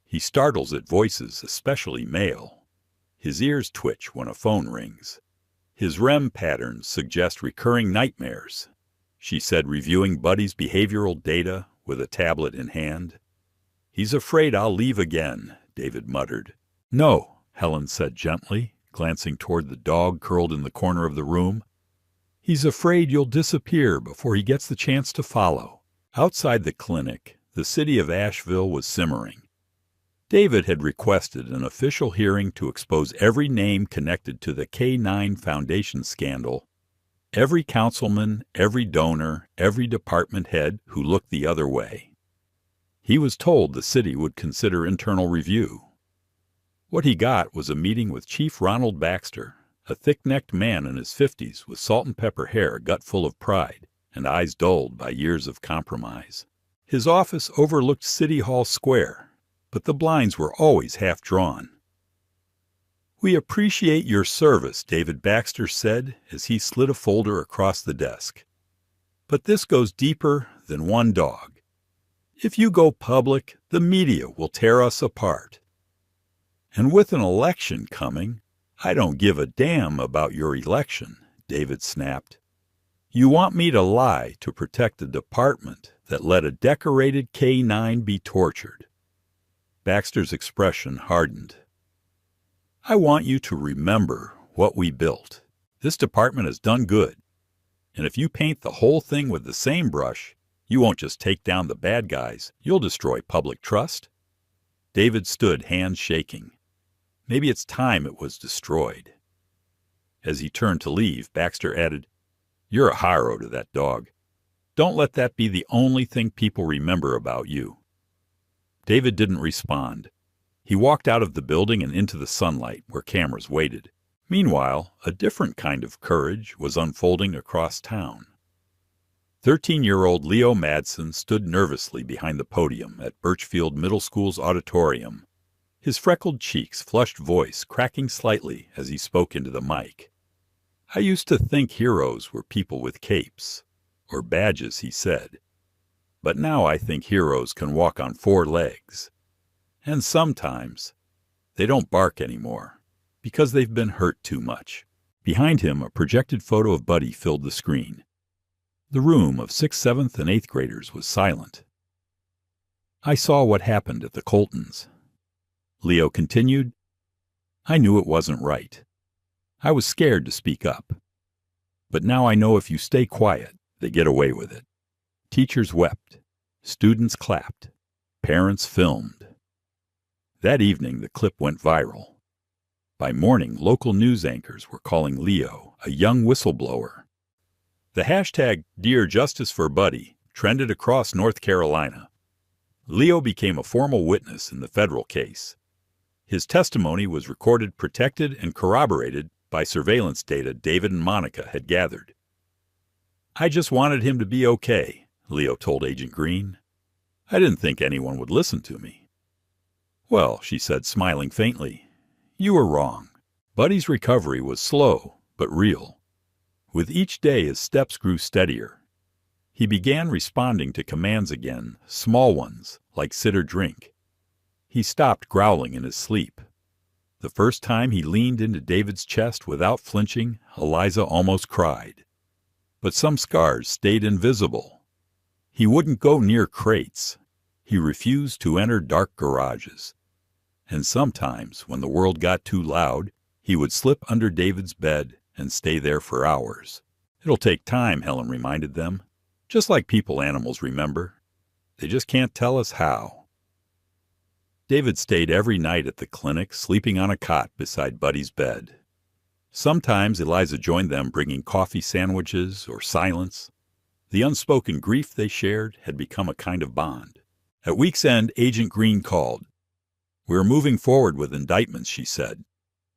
He startles at voices, especially male. His ears twitch when a phone rings. His REM patterns suggest recurring nightmares, she said, reviewing Buddy's behavioral data with a tablet in hand. "He's afraid I'll leave again," David muttered. "No," Helen said gently, glancing toward the dog curled in the corner of the room. "He's afraid you'll disappear before he gets the chance to follow." Outside the clinic, the city of Asheville was simmering. David had requested an official hearing to expose every name connected to the K9 Foundation scandal. Every councilman, every donor, every department head who looked the other way. He was told the city would consider internal review. What he got was a meeting with Chief Ronald Baxter, a thick-necked man in his 50s with salt and pepper hair, gut full of pride, and eyes dulled by years of compromise. His office overlooked City Hall Square, but the blinds were always half drawn. "We appreciate your service," David Baxter said as he slid a folder across the desk. "But this goes deeper than one dog. If you go public, the media will tear us apart. And with an election coming, I don't give a damn about your election," David snapped. "You want me to lie to protect a department that let a decorated K-9 be tortured." Baxter's expression hardened. "I want you to remember what we built. This department has done good. And if you paint the whole thing with the same brush, you won't just take down the bad guys, you'll destroy public trust." David stood, hands shaking. Maybe it's time it was destroyed. As he turned to leave, Baxter added, "You're a hero to that dog. Don't let that be the only thing people remember about you." David didn't respond. He walked out of the building and into the sunlight where cameras waited. Meanwhile, a different kind of courage was unfolding across town. 13-year-old Leo Madsen stood nervously behind the podium at Birchfield Middle School's auditorium, his freckled cheeks, flushed voice cracking slightly as he spoke into the mic. "I used to think heroes were people with capes, or badges," he said. "But now I think heroes can walk on 4 legs. And sometimes they don't bark anymore, because they've been hurt too much." Behind him, a projected photo of Buddy filled the screen. The room of 6th, 7th, and 8th graders was silent. "I saw what happened at the Coltons," Leo continued. "I knew it wasn't right. I was scared to speak up. But now I know if you stay quiet, they get away with it." Teachers wept. Students clapped. Parents filmed. That evening, the clip went viral. By morning, local news anchors were calling Leo a young whistleblower. The hashtag Dear Justice for Buddy trended across North Carolina. Leo became a formal witness in the federal case. His testimony was recorded, protected, and corroborated by surveillance data David and Monica had gathered. "I just wanted him to be okay," Leo told Agent Green. "I didn't think anyone would listen to me." "Well," she said, smiling faintly, "you were wrong. Buddy's recovery was slow, but real. With each day his steps grew steadier. He began responding to commands again, small ones, like sit or drink. He stopped growling in his sleep. The first time he leaned into David's chest without flinching, Eliza almost cried. But some scars stayed invisible. He wouldn't go near crates. He refused to enter dark garages. And sometimes, when the world got too loud, he would slip under David's bed and stay there for hours. "It'll take time," Helen reminded them. "Just like people animals remember. They just can't tell us how." David stayed every night at the clinic, sleeping on a cot beside Buddy's bed. Sometimes Eliza joined them, bringing coffee sandwiches or silence. The unspoken grief they shared had become a kind of bond. At week's end, Agent Green called. "We're moving forward with indictments," she said.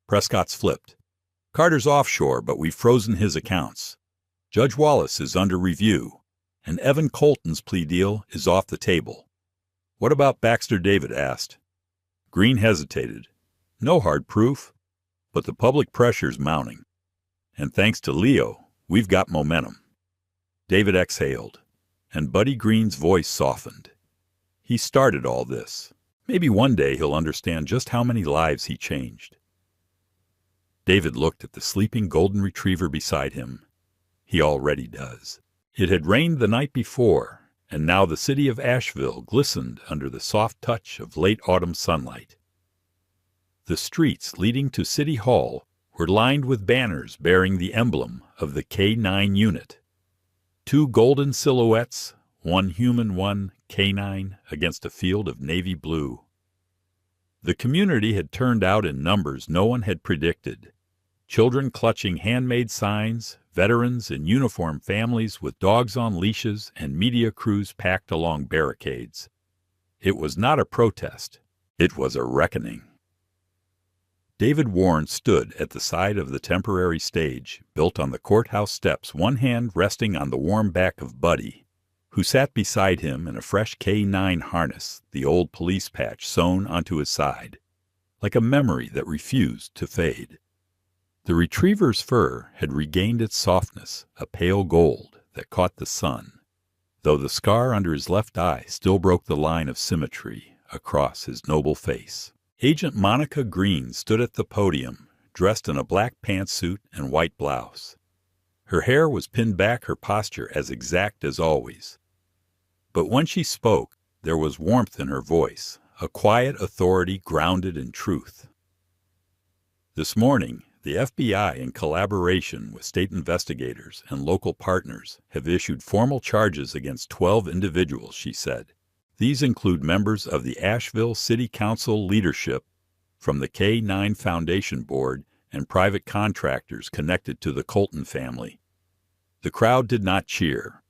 Prescott's flipped. "Carter's offshore, but we've frozen his accounts. Judge Wallace is under review, and Evan Colton's plea deal is off the table." "What about Baxter?" David asked. Green hesitated. "No hard proof, but the public pressure's mounting. And thanks to Leo, we've got momentum." David exhaled, and Buddy Green's voice softened. He started all this. Maybe one day he'll understand just how many lives he changed. David looked at the sleeping golden retriever beside him. He already does. It had rained the night before, and now the city of Asheville glistened under the soft touch of late autumn sunlight. The streets leading to City Hall were lined with banners bearing the emblem of the K-9 unit. 2 golden silhouettes, one human, one K-9, against a field of navy blue. The community had turned out in numbers no one had predicted. children clutching handmade signs, veterans in uniform families with dogs on leashes, and media crews packed along barricades. It was not a protest. It was a reckoning. David Warren stood at the side of the temporary stage, built on the courthouse steps, one hand resting on the warm back of Buddy, who sat beside him in a fresh K9 harness, the old police patch sewn onto his side, like a memory that refused to fade. The retriever's fur had regained its softness, a pale gold that caught the sun, though the scar under his left eye still broke the line of symmetry across his noble face. Agent Monica Green stood at the podium, dressed in a black pantsuit and white blouse. Her hair was pinned back, her posture as exact as always. But when she spoke, there was warmth in her voice, a quiet authority grounded in truth. This morning, the FBI, in collaboration with state investigators and local partners, have issued formal charges against 12 individuals, she said. These include members of the Asheville City Council leadership, from the K9 Foundation Board, and private contractors connected to the Colton family. The crowd did not cheer.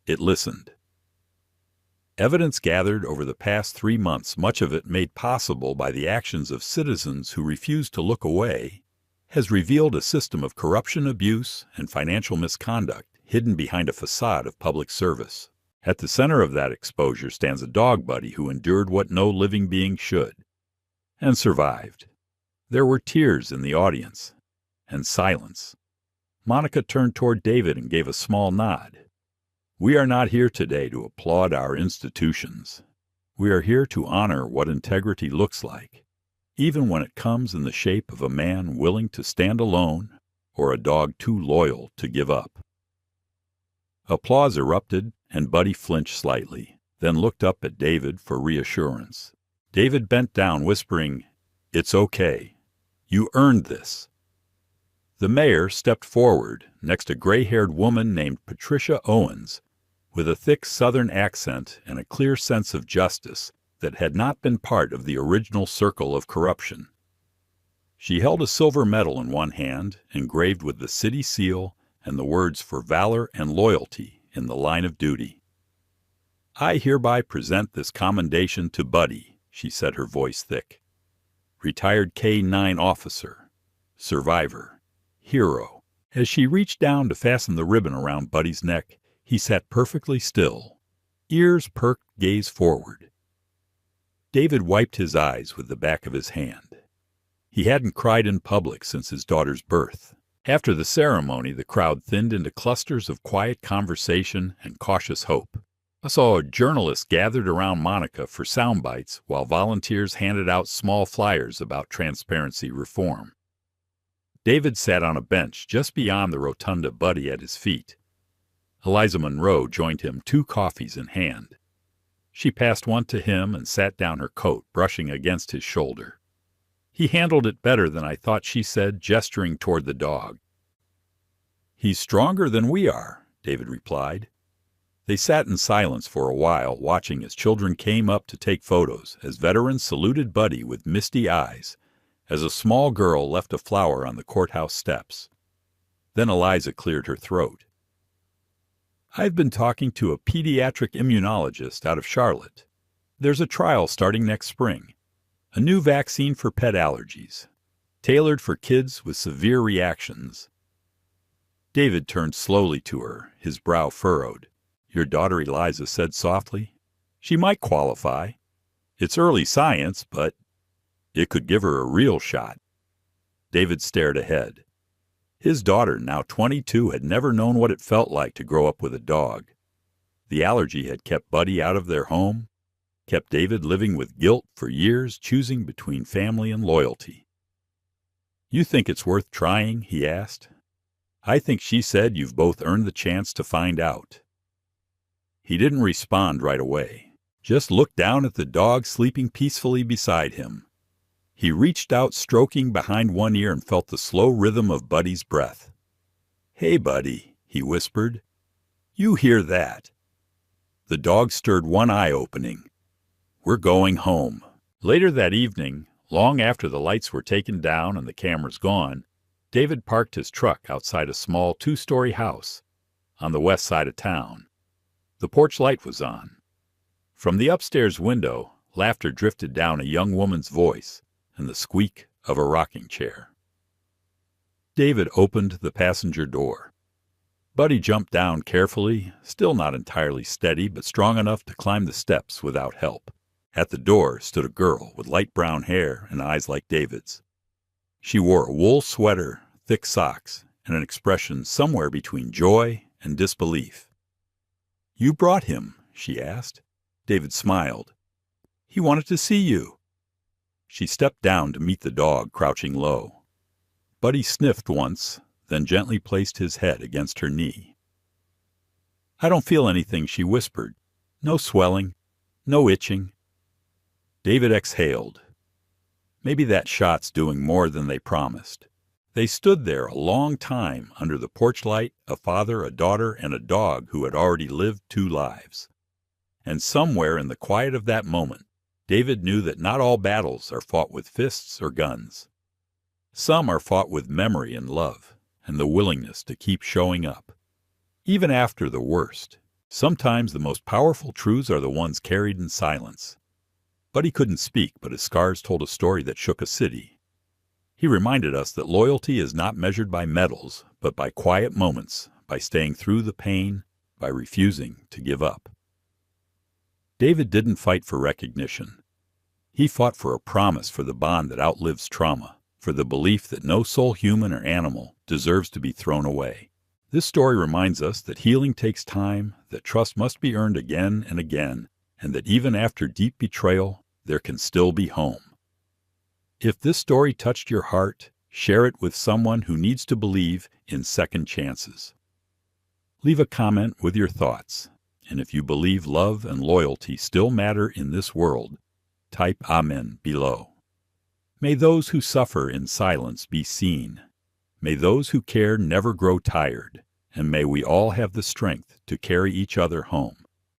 It listened. Evidence gathered over the past 3 months, much of it made possible by the actions of citizens who refused to look away, has revealed a system of corruption, abuse, and financial misconduct hidden behind a facade of public service. At the center of that exposure stands a dog buddy who endured what no living being should, and survived. There were tears in the audience, and silence. Monica turned toward David and gave a small nod. We are not here today to applaud our institutions. We are here to honor what integrity looks like, even when it comes in the shape of a man willing to stand alone or a dog too loyal to give up. Applause erupted, and Buddy flinched slightly, then looked up at David for reassurance. David bent down, whispering, "It's okay. You earned this." The mayor stepped forward, next a gray-haired woman named Patricia Owens, with a thick Southern accent and a clear sense of justice that had not been part of the original circle of corruption. She held a silver medal in one hand, engraved with the city seal and the words "for valor and loyalty" in the line of duty. I hereby present this commendation to Buddy, she said, her voice thick. Retired K9 officer, survivor, hero. As she reached down to fasten the ribbon around Buddy's neck, he sat perfectly still, ears perked, gaze forward. David wiped his eyes with the back of his hand. He hadn't cried in public since his daughter's birth. After the ceremony, the crowd thinned into clusters of quiet conversation and cautious hope. I saw a journalist gathered around Monica for sound bites while volunteers handed out small flyers about transparency reform. David sat on a bench just beyond the rotunda, Buddy at his feet. Eliza Monroe joined him, 2 coffees in hand. She passed one to him and sat down, her coat brushing against his shoulder. He handled it better than I thought, she said, gesturing toward the dog. He's stronger than we are, David replied. They sat in silence for a while, watching as children came up to take photos, as veterans saluted Buddy with misty eyes, as a small girl left a flower on the courthouse steps. Then Eliza cleared her throat. I've been talking to a pediatric immunologist out of Charlotte. There's a trial starting next spring. A new vaccine for pet allergies, tailored for kids with severe reactions. David turned slowly to her, his brow furrowed. Your daughter, Eliza said softly. She might qualify. It's early science, but it could give her a real shot. David stared ahead. His daughter, now 22, had never known what it felt like to grow up with a dog. The allergy had kept Buddy out of their home, kept David living with guilt for years, choosing between family and loyalty. You think it's worth trying? He asked. I think, she said, you've both earned the chance to find out. He didn't respond right away, just looked down at the dog sleeping peacefully beside him. He reached out, stroking behind one ear, and felt the slow rhythm of Buddy's breath. Hey, Buddy, he whispered. You hear that? The dog stirred one eye opening. We're going home. Later that evening, long after the lights were taken down and the cameras gone, David parked his truck outside a small two-story house on the west side of town. The porch light was on. From the upstairs window, laughter drifted down a young woman's voice and the squeak of a rocking chair. David opened the passenger door. Buddy jumped down carefully, still not entirely steady, but strong enough to climb the steps without help. At the door stood a girl with light brown hair and eyes like David's. She wore a wool sweater, thick socks, and an expression somewhere between joy and disbelief. "You brought him?" she asked. David smiled. "He wanted to see you." She stepped down to meet the dog crouching low. Buddy sniffed once, then gently placed his head against her knee. "I don't feel anything," she whispered. "No swelling, no itching." David exhaled. Maybe that shot's doing more than they promised. They stood there a long time under the porch light, a father, a daughter, and a dog who had already lived 2 lives. And somewhere in the quiet of that moment, David knew that not all battles are fought with fists or guns. Some are fought with memory and love, and the willingness to keep showing up. Even after the worst, sometimes the most powerful truths are the ones carried in silence. Buddy couldn't speak, but his scars told a story that shook a city. He reminded us that loyalty is not measured by medals, but by quiet moments, by staying through the pain, by refusing to give up. David didn't fight for recognition. He fought for a promise for the bond that outlives trauma, for the belief that no soul, human or animal, deserves to be thrown away. This story reminds us that healing takes time, that trust must be earned again and again, and that even after deep betrayal, there can still be home. If this story touched your heart, share it with someone who needs to believe in second chances. Leave a comment with your thoughts, and if you believe love and loyalty still matter in this world, type Amen below. May those who suffer in silence be seen. May those who care never grow tired, and may we all have the strength to carry each other home.